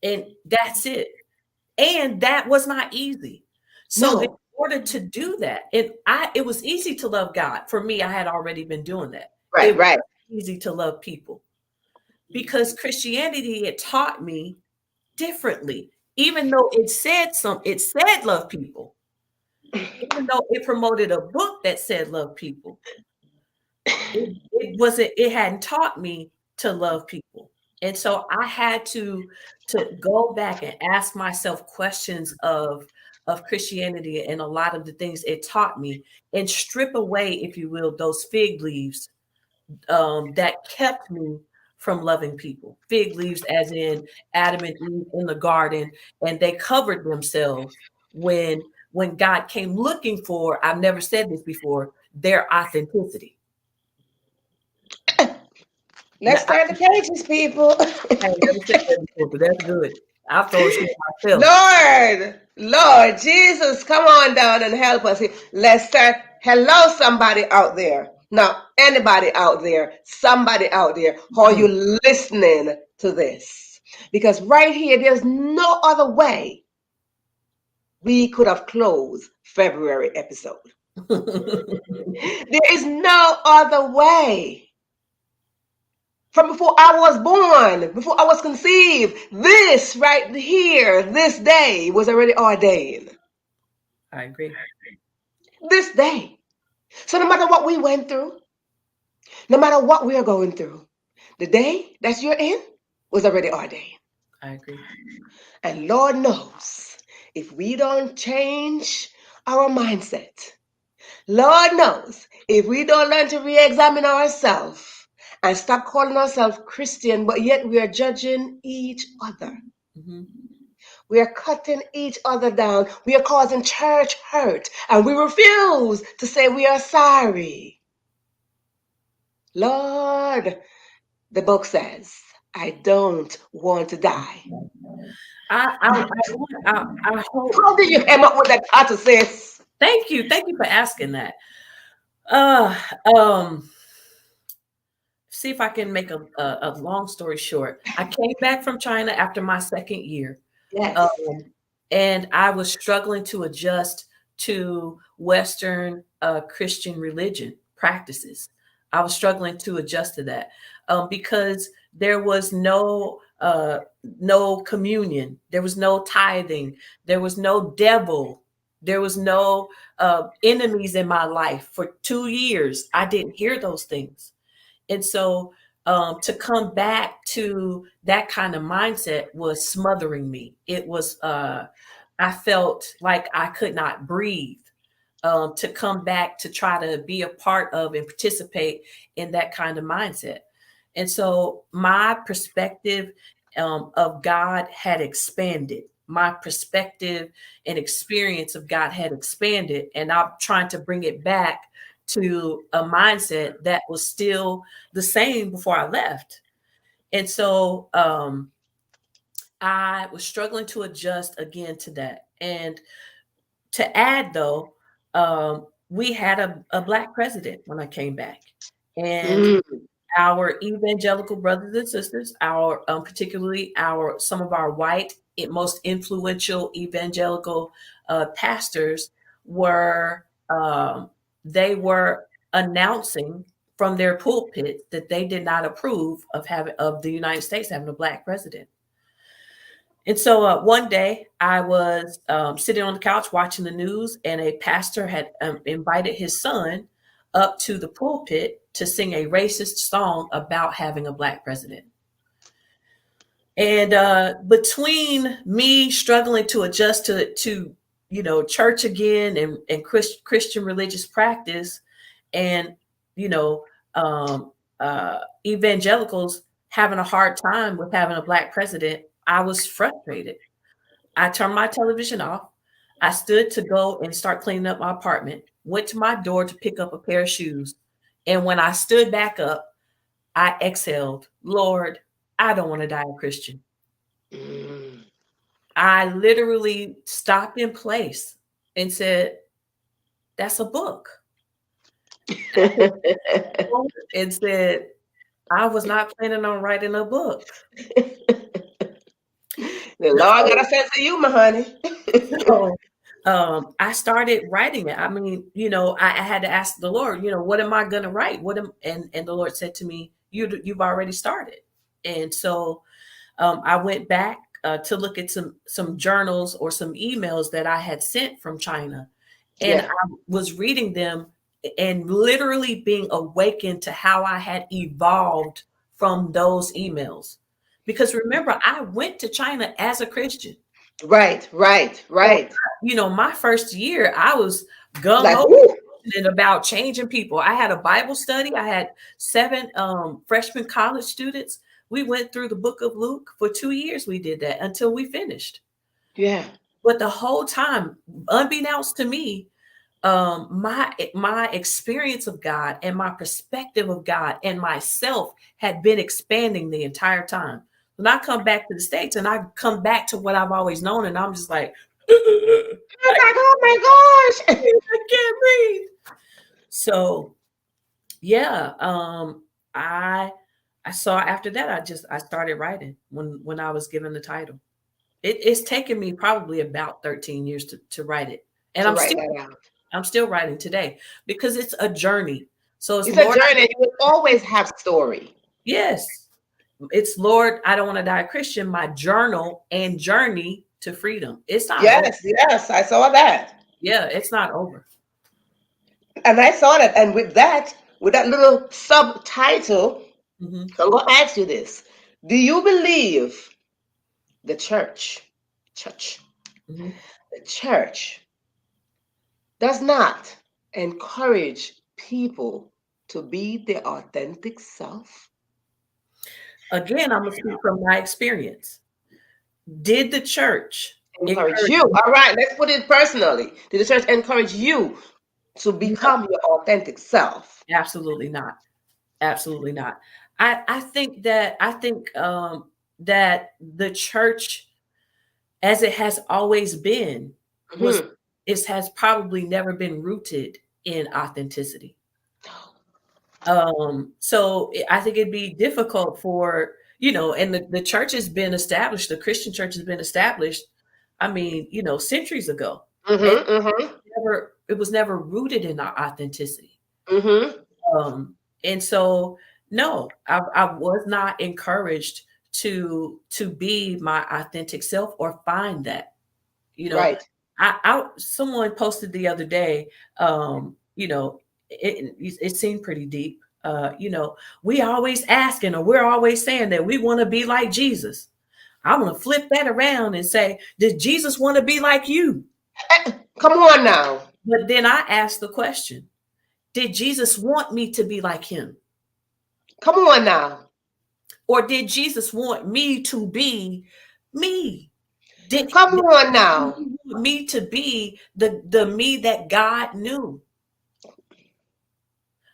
And that's it. And that was not easy. So in No. order to do that, it was easy to love God. For me, I had already been doing that. It Right, was right. easy to love people because Christianity had taught me differently. Even though it said love people, even though it promoted a book that said love people, it hadn't taught me to love people. And so I had to go back and ask myself questions of Christianity and a lot of the things it taught me, and strip away, if you will, those fig leaves that kept me from loving people. Fig leaves, as in Adam and Eve in the garden, and they covered themselves when God came looking for, I've never said this before, their authenticity. Now, Let's turn the pages, people. I ain't never said that before, but that's good. I'll throw a shit myself. Lord Jesus, come on down and help us. Let's start. Hello, somebody out there. Now, anybody out there, somebody out there, how are Mm. you listening to this? Because right here, there's no other way we could have closed February episode. There is no other way. From before I was born, before I was conceived, this right here, this day was already ordained. I agree. This day. So no matter what we went through, no matter what we are going through, the day that you're in was already ordained. I agree. And Lord knows if we don't change our mindset, Lord knows if we don't learn to re examine ourselves and stop calling ourselves Christian, but yet we are judging each other. Hmm. We are cutting each other down. We are causing church hurt. And we refuse to say we are sorry. Lord, the book says, I don't want to die. I hope. How did you come up with that title, sis? Thank you for asking that. Uh, um, See if I can make a long story short. I came back from China after my second year, Yes. um, and I was struggling to adjust to Western Christian religion practices. I was struggling to adjust to that because there was no communion, there was no tithing, there was no devil, there was no enemies in my life. For 2 years, I didn't hear those things. And so to come back to that kind of mindset was smothering me. It was, I felt like I could not breathe. To come back to try to be a part of and participate in that kind of mindset. And so my perspective of God had expanded. My perspective and experience of God had expanded. And I'm trying to bring it back to a mindset that was still the same before I left. And so I was struggling to adjust again to that. And to add, though, we had a Black president when I came back. And Mm. our evangelical brothers and sisters, our particularly our some of our white, most influential evangelical pastors were they were announcing from their pulpit that they did not approve of the United States having a Black president. And so one day I was sitting on the couch watching the news, and a pastor had invited his son up to the pulpit to sing a racist song about having a Black president. And between me struggling to adjust to church again and Christian religious practice, and you know evangelicals having a hard time with having a black president, I was frustrated. I turned my television off. I stood to go and start cleaning up my apartment, went to my door to pick up a pair of shoes. And when I stood back up, I exhaled, Lord, I don't want to die a Christian. Mm. I literally stopped in place and said, that's a book. And said, I was not planning on writing a book. The Lord got a sense of humor, honey. So I started writing it. I mean, I had to ask the Lord, what am I going to write? And the Lord said to me, you've already started. And so I went back to look at some journals or some emails that I had sent from China. And Yeah. I was reading them and literally being awakened to how I had evolved from those emails. Because remember, I went to China as a Christian. Right. So, my first year, I was gung Like, ho ooh. about changing people. I had a Bible study. I had 7 freshman college students. We went through the book of Luke for 2 years. We did that until we finished. Yeah. But the whole time, unbeknownst to me, my experience of God and my perspective of God and myself had been expanding the entire time. When I come back to the States and I come back to what I've always known, and I'm just like, I'm like, oh my gosh. I can't breathe. So yeah, I saw after that I started writing when I was given the title. It's taken me probably about 13 years to write it. And To write that out. I'm still writing today because it's a journey. So it's It's a Lord, journey. You will always have story. yes. It's Lord, I don't want to die a Christian, my journal and journey to freedom. It's not over. Yes, I saw that. Yeah, it's not over. And I saw that. And with that little subtitle, Mm-hmm. I'm going to ask you this. Do you believe the church, Mm-hmm. the church does not encourage people to be their authentic self? Again, I'm going to speak from my experience. Did the church Encourage encourage you. me? All right, let's put it personally. Did the church encourage you to become your authentic self? Absolutely not. Absolutely not. I think that the church, as it has always been, was Mhm. it has probably never been rooted in authenticity. So I think it'd be difficult for, and the church has been established, the Christian church has been established, I mean, centuries ago. And Mhm. it was never rooted in our authenticity. Mhm. Um, and so no, I was not encouraged to be my authentic self or find that. You know, Right. I someone posted the other day, it seemed pretty deep. We always asking or we're always saying that we want to be like Jesus. I'm gonna flip that around and say, did Jesus want to be like you? Come on now. But then I asked the question, did Jesus want me to be like him? Come on now. Or did Jesus want me to be me? Come Did on he now. want me to be the me that God knew?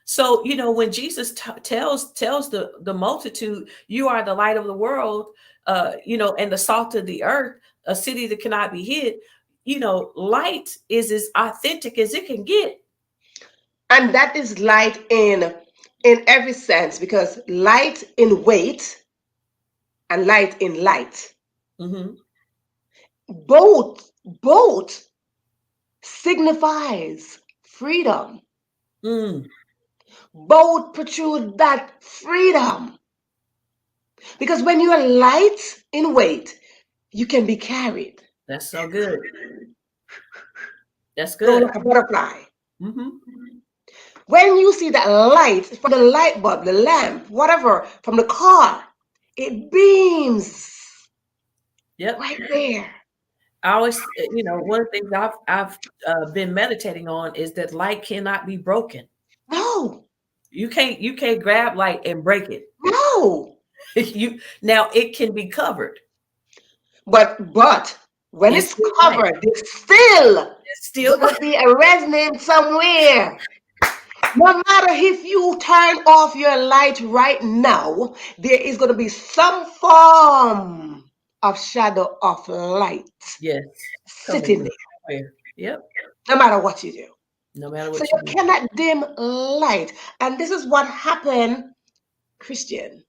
So, when Jesus tells the multitude, you are the light of the world, and the salt of the earth, a city that cannot be hid, light is as authentic as it can get. And that is light in every sense, because light in weight and light in light, Mm-hmm. both signifies freedom. Mm, Both protrude that freedom. Because when you are light in weight, you can be carried. that's so good. That's Go good. like a butterfly. Mm-hmm. When you see that light from the light bulb, the lamp, whatever, from the car, it beams Yep. right there. I always, one of the things I've been meditating on is that light cannot be broken. No, You can't grab light and break it. no. Now it can be covered. But when It's it's still light. covered, there's still It's still gonna be a resonance somewhere. No matter if you turn off your light right now, there is gonna be some form of shadow of light yes, coming sitting from there, somewhere. Yep. no matter what you do. No matter So what you you do. cannot dim light. And this is what happened, Christian.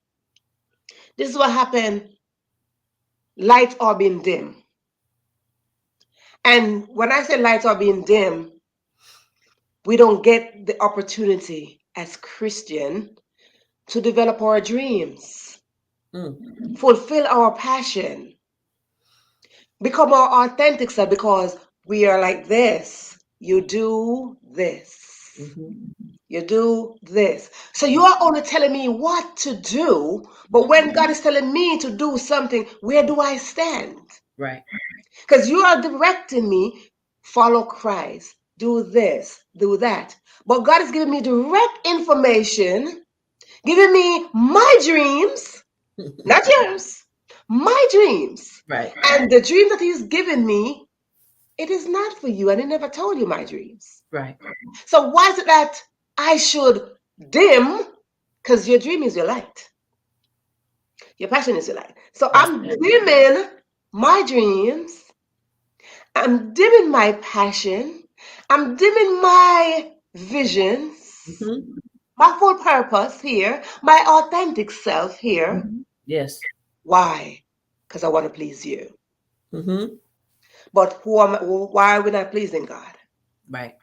This is what happened. Lights are being dim. And when I say lights are being dim, we don't get the opportunity as Christian to develop our dreams, fulfill our passion, become our authentic self, because we are like this. You do this. You do this. So you are only telling me what to do, but when God is telling me to do something, where do I stand? Right. Because you are directing me, follow Christ, do this, do that. But God is giving me direct information, giving me my dreams, not yours, my dreams. Right. And the dreams that He's given me, it is not for you. And He never told you my dreams. Right. So why is it that I should dim? Because your dream is your light. Your passion is your light. So I'm dimming my dreams. I'm dimming my passion. I'm dimming my visions, my full purpose here, my authentic self here. Yes. Why? Because I want to please you. But why are we not pleasing God? Right.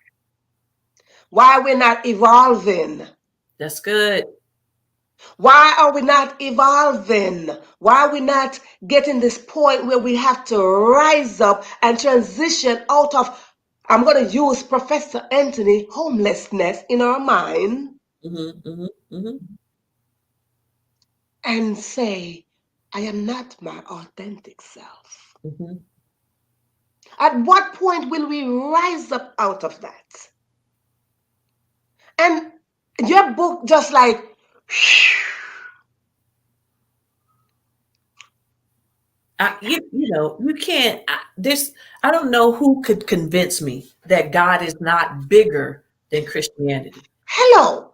Why are we not evolving? That's good. Why are we not evolving? Why are we not getting this point where we have to rise up and transition out of, I'm going to use Professor Anthony, homelessness in our mind, and say, I am not my authentic self. At what point will we rise up out of that? And your book just like, you can't. I don't know who could convince me that God is not bigger than Christianity. hello.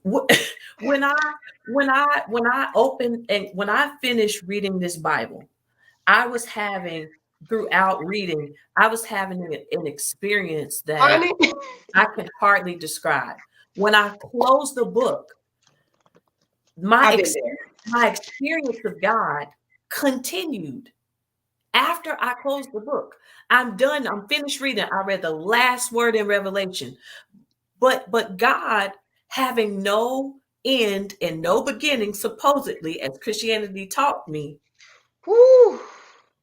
When I opened and when I finished reading this Bible, I was having throughout reading, I was having an experience that Honey, I can hardly describe. When I closed the book, my I've been there. experience of God continued after I closed the book. I'm done. I'm finished reading. I read the last word in Revelation. But God, having no end and no beginning, supposedly, as Christianity taught me, Whew.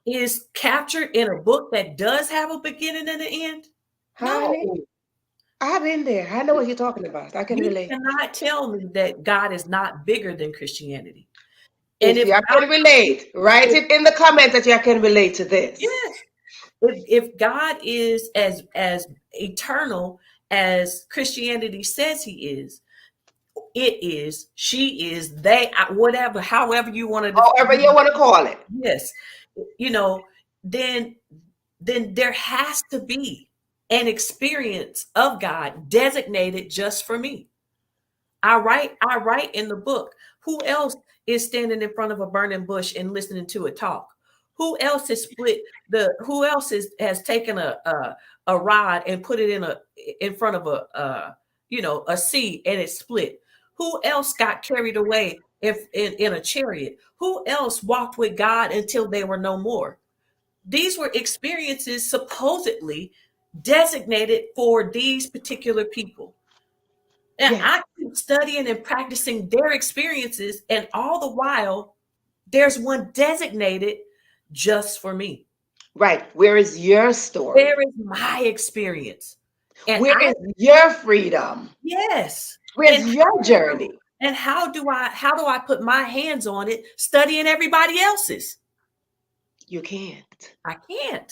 is captured in a book that does have a beginning and an end. Honey, No, I've been there. I know what you're talking about. I can you relate. cannot tell me that God is not bigger than Christianity. And If if you God, can relate, write it in the comments that you can relate to this. yes, if God is as eternal as Christianity says He is, it is, she is, they, whatever, however you want to However you define. want to call it. Yes, then there has to be an experience of God designated just for me. I write in the book, who else is standing in front of a burning bush and listening to it talk? Who else who else has taken a rod and put it in front of a sea and it split? Who else got carried away in a chariot? Who else walked with God until they were no more? These were experiences supposedly designated for these particular people. And Yes. I keep studying and practicing their experiences, and all the while, there's one designated just for me. Right. Where is your Where story? is my experience? And Where is your freedom? yes. Where's your journey? And how do I put my hands on it studying everybody else's? You can't. I can't.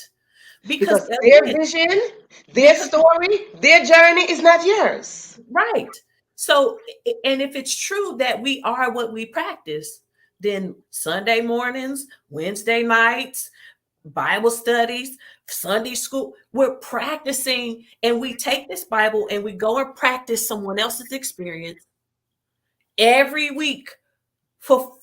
Because Because their again, vision, their story, their journey is not yours. right. So, and if it's true that we are what we practice, Then Sunday mornings, Wednesday nights, Bible studies, Sunday school, we're practicing, and we take this Bible and we go and practice someone else's experience every week for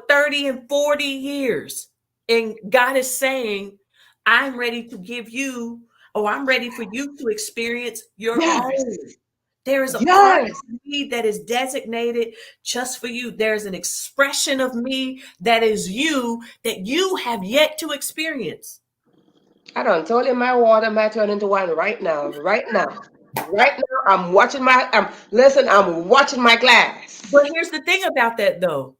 30 and 40 years. And God is saying, I'm ready to give you, or I'm ready for you to experience your Yes. own. There is a part Yes. of me that is designated just for you. There's an expression of me that is you that you have yet to experience. I done told you my water might turn into wine right now. Right now. Right now. I'm watching I'm watching my glass. But here's the thing about that, though.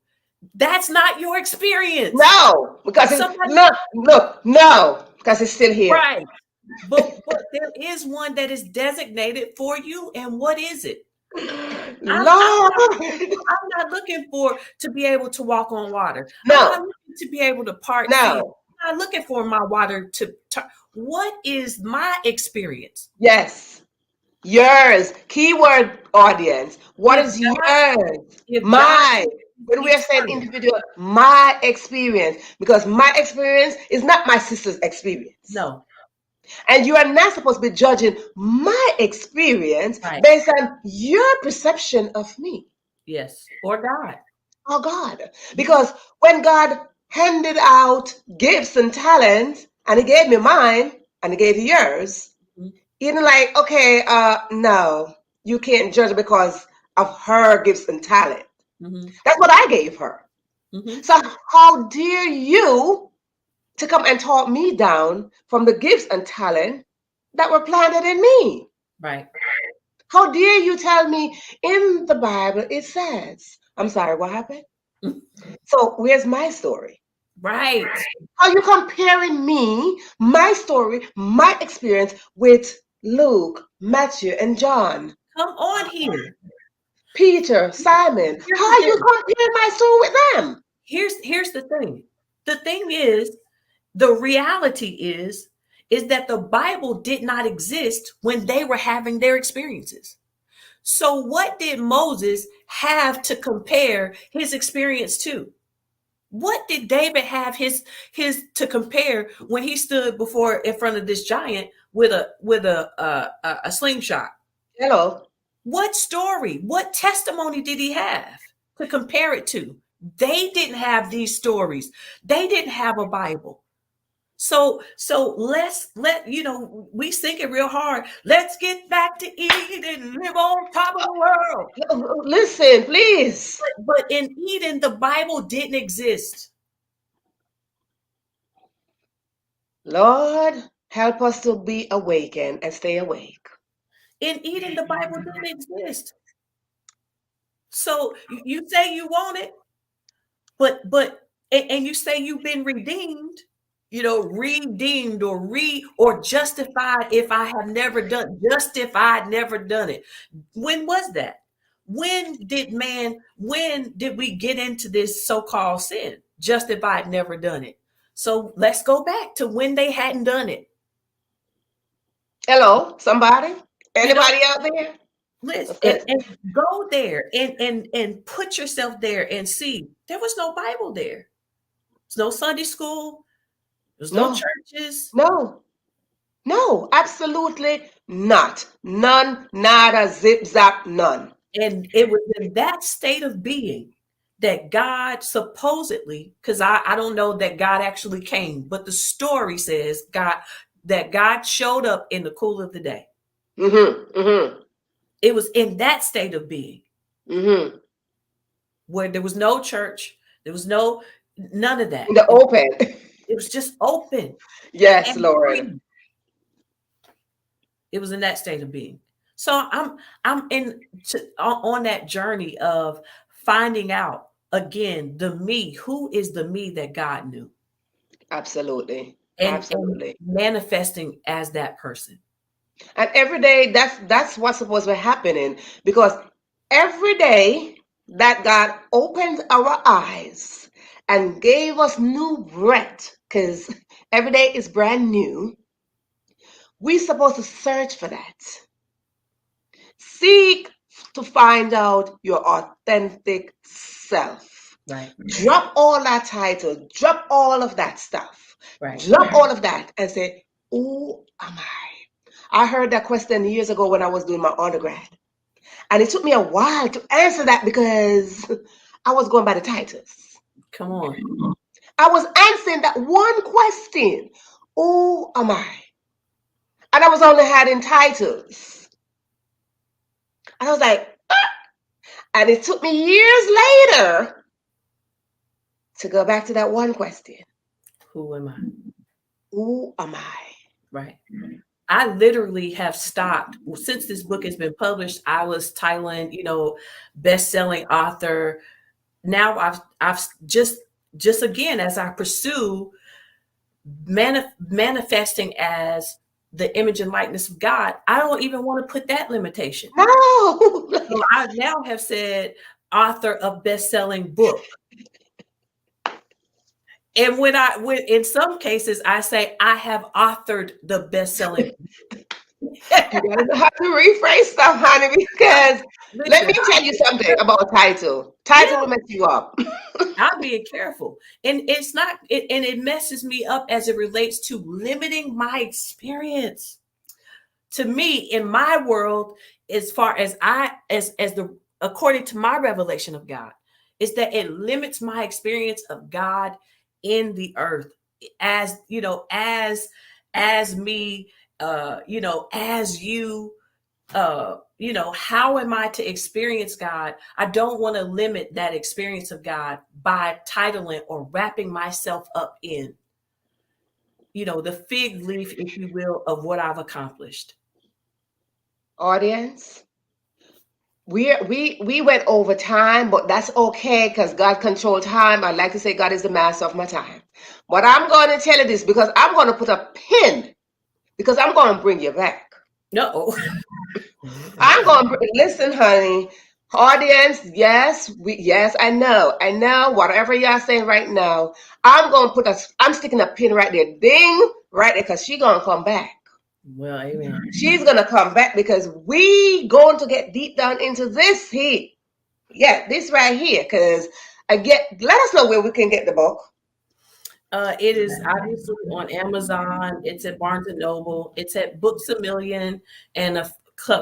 That's not your experience. No, because it's Somebody, no, because it's still here. right. But there is one that is designated for you. And what is it? I'm not looking for to be able to walk on water. No. I'm not looking to be able to part sea. No. I'm not looking for my water to what is my experience? Yes. Yours. Keyword audience. What is yours? Mine. When we are saying individual, my experience, because my experience is not my sister's experience. No. And you are not supposed to be judging my experience Right. based on your perception of me. Yes. Or God. Or God. Because when God handed out gifts and talents, and he gave me mine, and he gave you yours, you know, like, okay, no, you can't judge because of her gifts and talent. That's what I gave her. So how dare you to come and talk me down from the gifts and talent that were planted in me? Right. How dare you tell me in the Bible it says, I'm sorry, what happened? So where's my story? Right. Are you comparing me, my story, my experience with Luke, Matthew, and John? Come on here. Peter, Simon. How are you comparing my story with them? Here's the thing. The thing is, the reality is that the Bible did not exist when they were having their experiences. So what did Moses have to compare his experience to? What did David have his to compare when he stood before in front of this giant with a slingshot? Hello. What story, what testimony did he have to compare it to? They didn't have these stories. They didn't have a Bible. So we sing it real hard. Let's get back to Eden and live on top of the world. Listen, please. But in Eden, the Bible didn't exist. Lord, help us to be awakened and stay awake. In Eden, the Bible didn't exist. So you say you want it, but you say you've been redeemed, redeemed or justified if I have never done, justified, never done it. When was that? When did we get into this so-called sin? Justified, never done it. So let's go back to when they hadn't done it. Hello, somebody? Anybody out there? Listen, and go there and put yourself there and see. There was no Bible there. There's no Sunday school. There's no churches. No, absolutely not. None, nada, zip, zap, none. And it was in that state of being that God supposedly, because I don't know that God actually came, but the story says that God showed up in the cool of the day. It was in that state of being where there was no church, there was none of that. In the open. It was just open. Yes, Lord. Free. It was in that state of being. So I'm on that journey of finding out again the me. Who is the me that God knew? Absolutely. And manifesting as that person. And every day, that's what's supposed to be happening, because every day that God opened our eyes and gave us new breath, because every day is brand new, we're supposed to search for that. Seek to find out your authentic self. Right. Drop all that title, drop all of that stuff, Right. drop all of that and say, who am I? I heard that question years ago when I was doing my undergrad. And it took me a while to answer that because I was going by the titles. Come on. I was answering that one question, who am I? And I was only adding titles. And I was like, ah! And it took me years later to go back to that one question. Who am I? Who am I? Right. I literally have stopped since this book has been published. I was titling, best-selling author. Now I've just again, as I pursue manifesting as the image and likeness of God, I don't even want to put that limitation. No. So I now have said author of best-selling book. And when in some cases I say I have authored the best-selling. You gotta have to rephrase stuff, honey, because let me tell you something about a title. Title will mess you up. I'm being careful. And it's not, and it messes me up as it relates to limiting my experience. To me, in my world, as far as according to my revelation of God, is that it limits my experience of God in the earth as me, as you, how am I to experience God? I don't want to limit that experience of God by titling or wrapping myself up in, the fig leaf, if you will, of what I've accomplished. Audience, we went over time, but that's okay because God controls time. I like to say God is the master of my time. But I'm going to tell you this because I'm going to put a pin because I'm going to bring you back. No. I'm going to listen, honey. Audience, yes, I know. Whatever y'all saying right now, I'm sticking a pin right there, ding, right there, because she's gonna come back. Well, amen. She's gonna come back because we going to get deep down into this here. Yeah, this right here, because let us know where we can get the book. It is obviously on Amazon. It's at Barnes and Noble. It's at Books A Million and a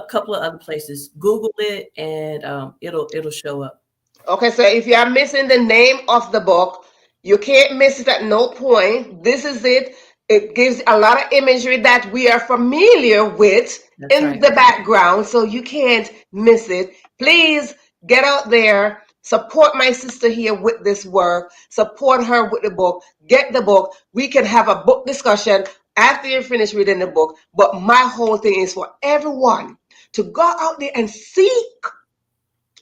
couple of other places. Google it and it'll show up. Okay, so if you are missing the name of the book, you can't miss it at no point. This is it. It gives a lot of imagery that we are familiar with in the background, so you can't miss it. Please get out there, support my sister here with this work, support her with the book, get the book. We can have a book discussion after you finish reading the book, but my whole thing is for everyone to go out there and seek,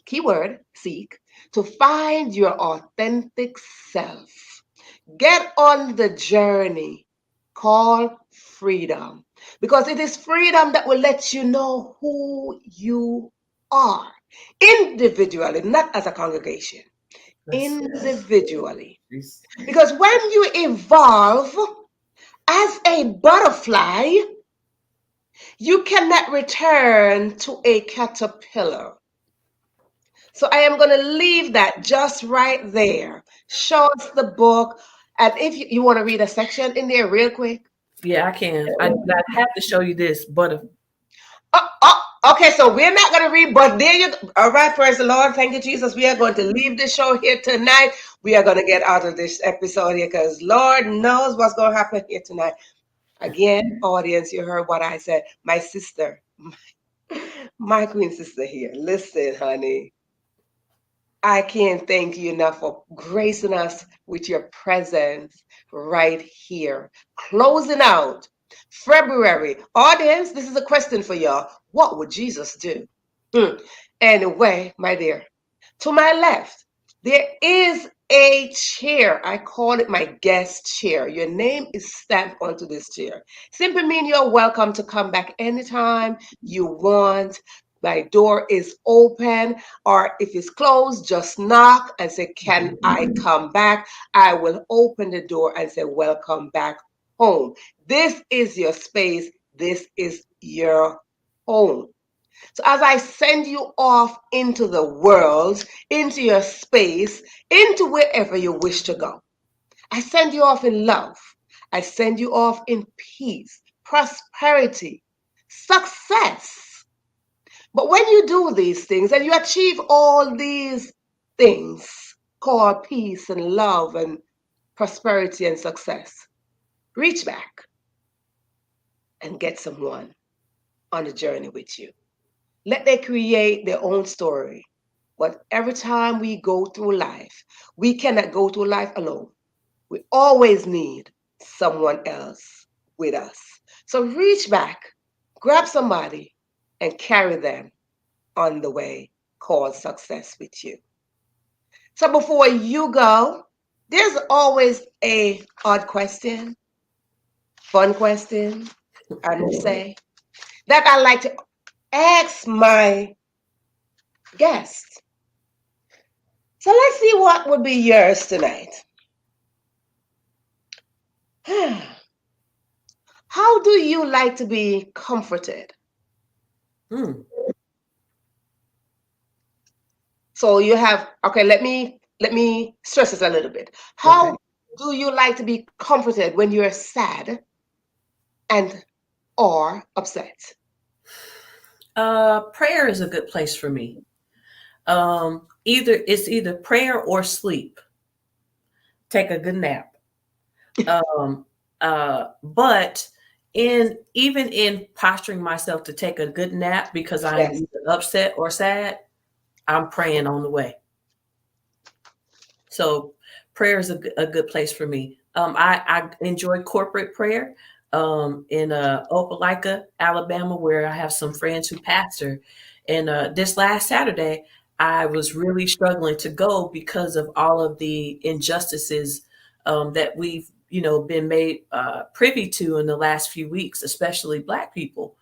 keyword, seek, to find your authentic self. Get on the journey called freedom, because it is freedom that will let you know who you are individually, not as a congregation. Individually. Because when you evolve as a butterfly, you cannot return to a caterpillar. So I am going to leave that just right there. Show us the book. And if you want to read a section in there real quick. Yeah, I can. I have to show you this, but okay, so we're not going to read, but there you go. All right, praise the Lord. Thank you, Jesus. We are going to leave the show here tonight. We are going to get out of this episode here because Lord knows what's going to happen here tonight. Again, audience, you heard what I said. My sister, my queen sister here. Listen, honey. I can't thank you enough for gracing us with your presence right here. Closing out February. Audience, this is a question for y'all. What would Jesus do? Anyway, my dear, to my left, there is a chair. I call it my guest chair. Your name is stamped onto this chair. Simply mean you're welcome to come back anytime you want. My door is open, or if it's closed, just knock and say, can I come back? I will open the door and say, welcome back home. This is your space. This is your home. So as I send you off into the world, into your space, into wherever you wish to go, I send you off in love. I send you off in peace, prosperity, success. But when you do these things and you achieve all these things called peace and love and prosperity and success, reach back and get someone on the journey with you. Let them create their own story. But every time we go through life, we cannot go through life alone. We always need someone else with us. So reach back, grab somebody, and carry them on the way called success with you. So before you go, there's always a odd question, fun question, I must say, that I like to ask my guests. So let's see what would be yours tonight. How do you like to be comforted? Hmm. So you have, okay, let me stress this a little bit. Okay. How do you like to be comforted when you're sad and or upset? Prayer is a good place for me. Either prayer or sleep. Take a good nap. Um, but in even in posturing myself to take a good nap because I am Yes. either upset or sad, I'm praying on the way. So prayer is a good place for me. I enjoy corporate prayer in Opelika, Alabama, where I have some friends who pastor. And this last Saturday, I was really struggling to go because of all of the injustices that we've been made privy to in the last few weeks, especially Black people.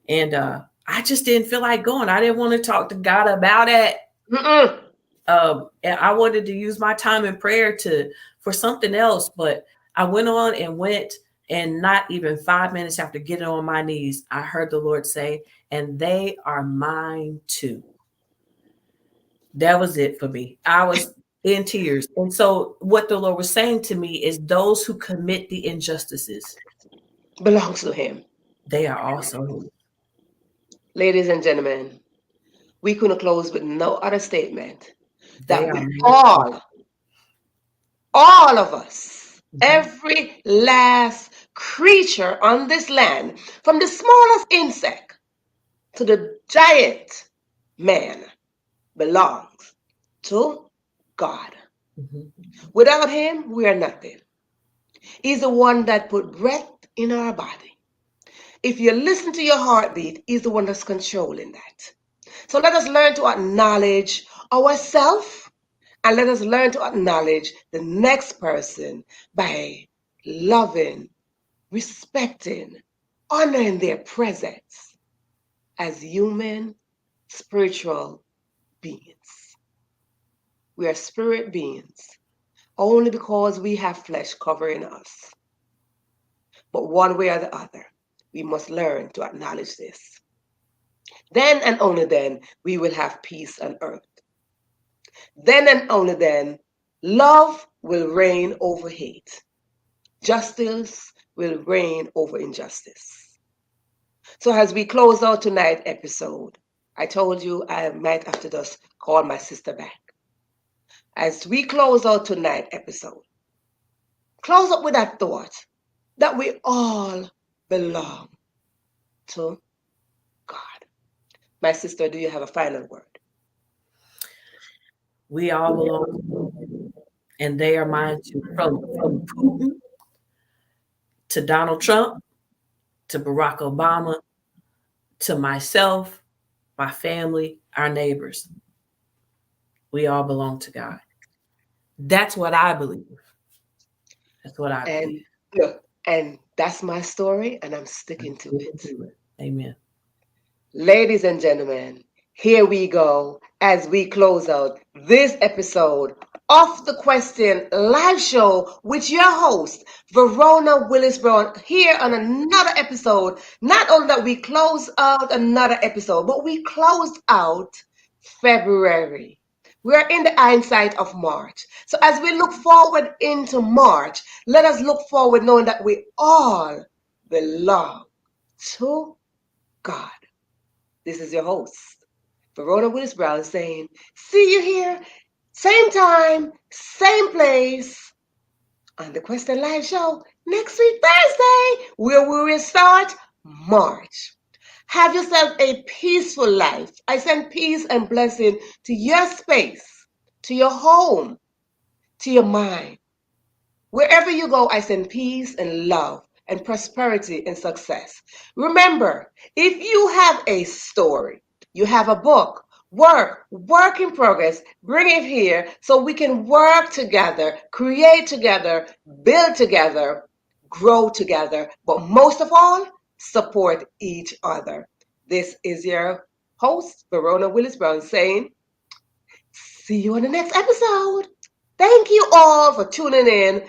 And I just didn't feel like going. I didn't want to talk to God about it. Mm-mm. And I wanted to use my time in prayer for something else, but I went, and not even 5 minutes after getting on my knees, I heard the Lord say, "And they are mine too." That was it for me. I was in tears. And so what the Lord was saying to me is those who commit the injustices, Belongs to him. they are also his. Ladies and gentlemen, we couldn't close with no other statement They that are we mine too. all of us, Mhm. every last creature on this land, from the smallest insect to the giant man, belongs to God. Mhm. Without him, we are nothing. He's the one that put breath in our body. If you listen to your heartbeat, he's the one that's controlling that. So let us learn to acknowledge ourselves and let us learn to acknowledge the next person by loving, respecting, honoring their presence as human, spiritual beings. We are spirit beings only because we have flesh covering us. But one way or the other, we must learn to acknowledge this. Then and only then we will have peace on earth. Then and only then, love will reign over hate. Justice will reign over injustice. So as we close out tonight's episode, I told you I might have to just call my sister back. As we close out tonight's episode, close up with that thought that we all belong to God. My sister, do you have a final word? We all belong to the Lord, and they are mine too. From Putin to Donald Trump to Barack Obama to myself, my family, our neighbors. We all belong to God. That's what I believe. That's what I And believe. look, and that's my story, and I'm sticking to it. Amen. Ladies and gentlemen, Here we go as we close out this episode of the Question Live Show with your host, Verona Willis-Brown, here on another episode. Not only that we close out another episode, but we closed out February. We're in the hindsight of March. So as we look forward into March, let us look forward knowing that we all belong to God. This is your host, Verona Willis-Brown, saying, see you here, same time, same place, on the Question Live Show next week, Thursday, where we will start March. Have yourself a peaceful life. I send peace and blessing to your space, to your home, to your mind. Wherever you go, I send peace and love and prosperity and success. Remember, if you have a story, you have a book, work in progress, bring it here so we can work together, create together, build together, grow together, but most of all, support each other. This is your host, Verona Willis-Brown, saying, see you on the next episode. Thank you all for tuning in,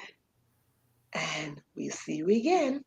and we'll see you again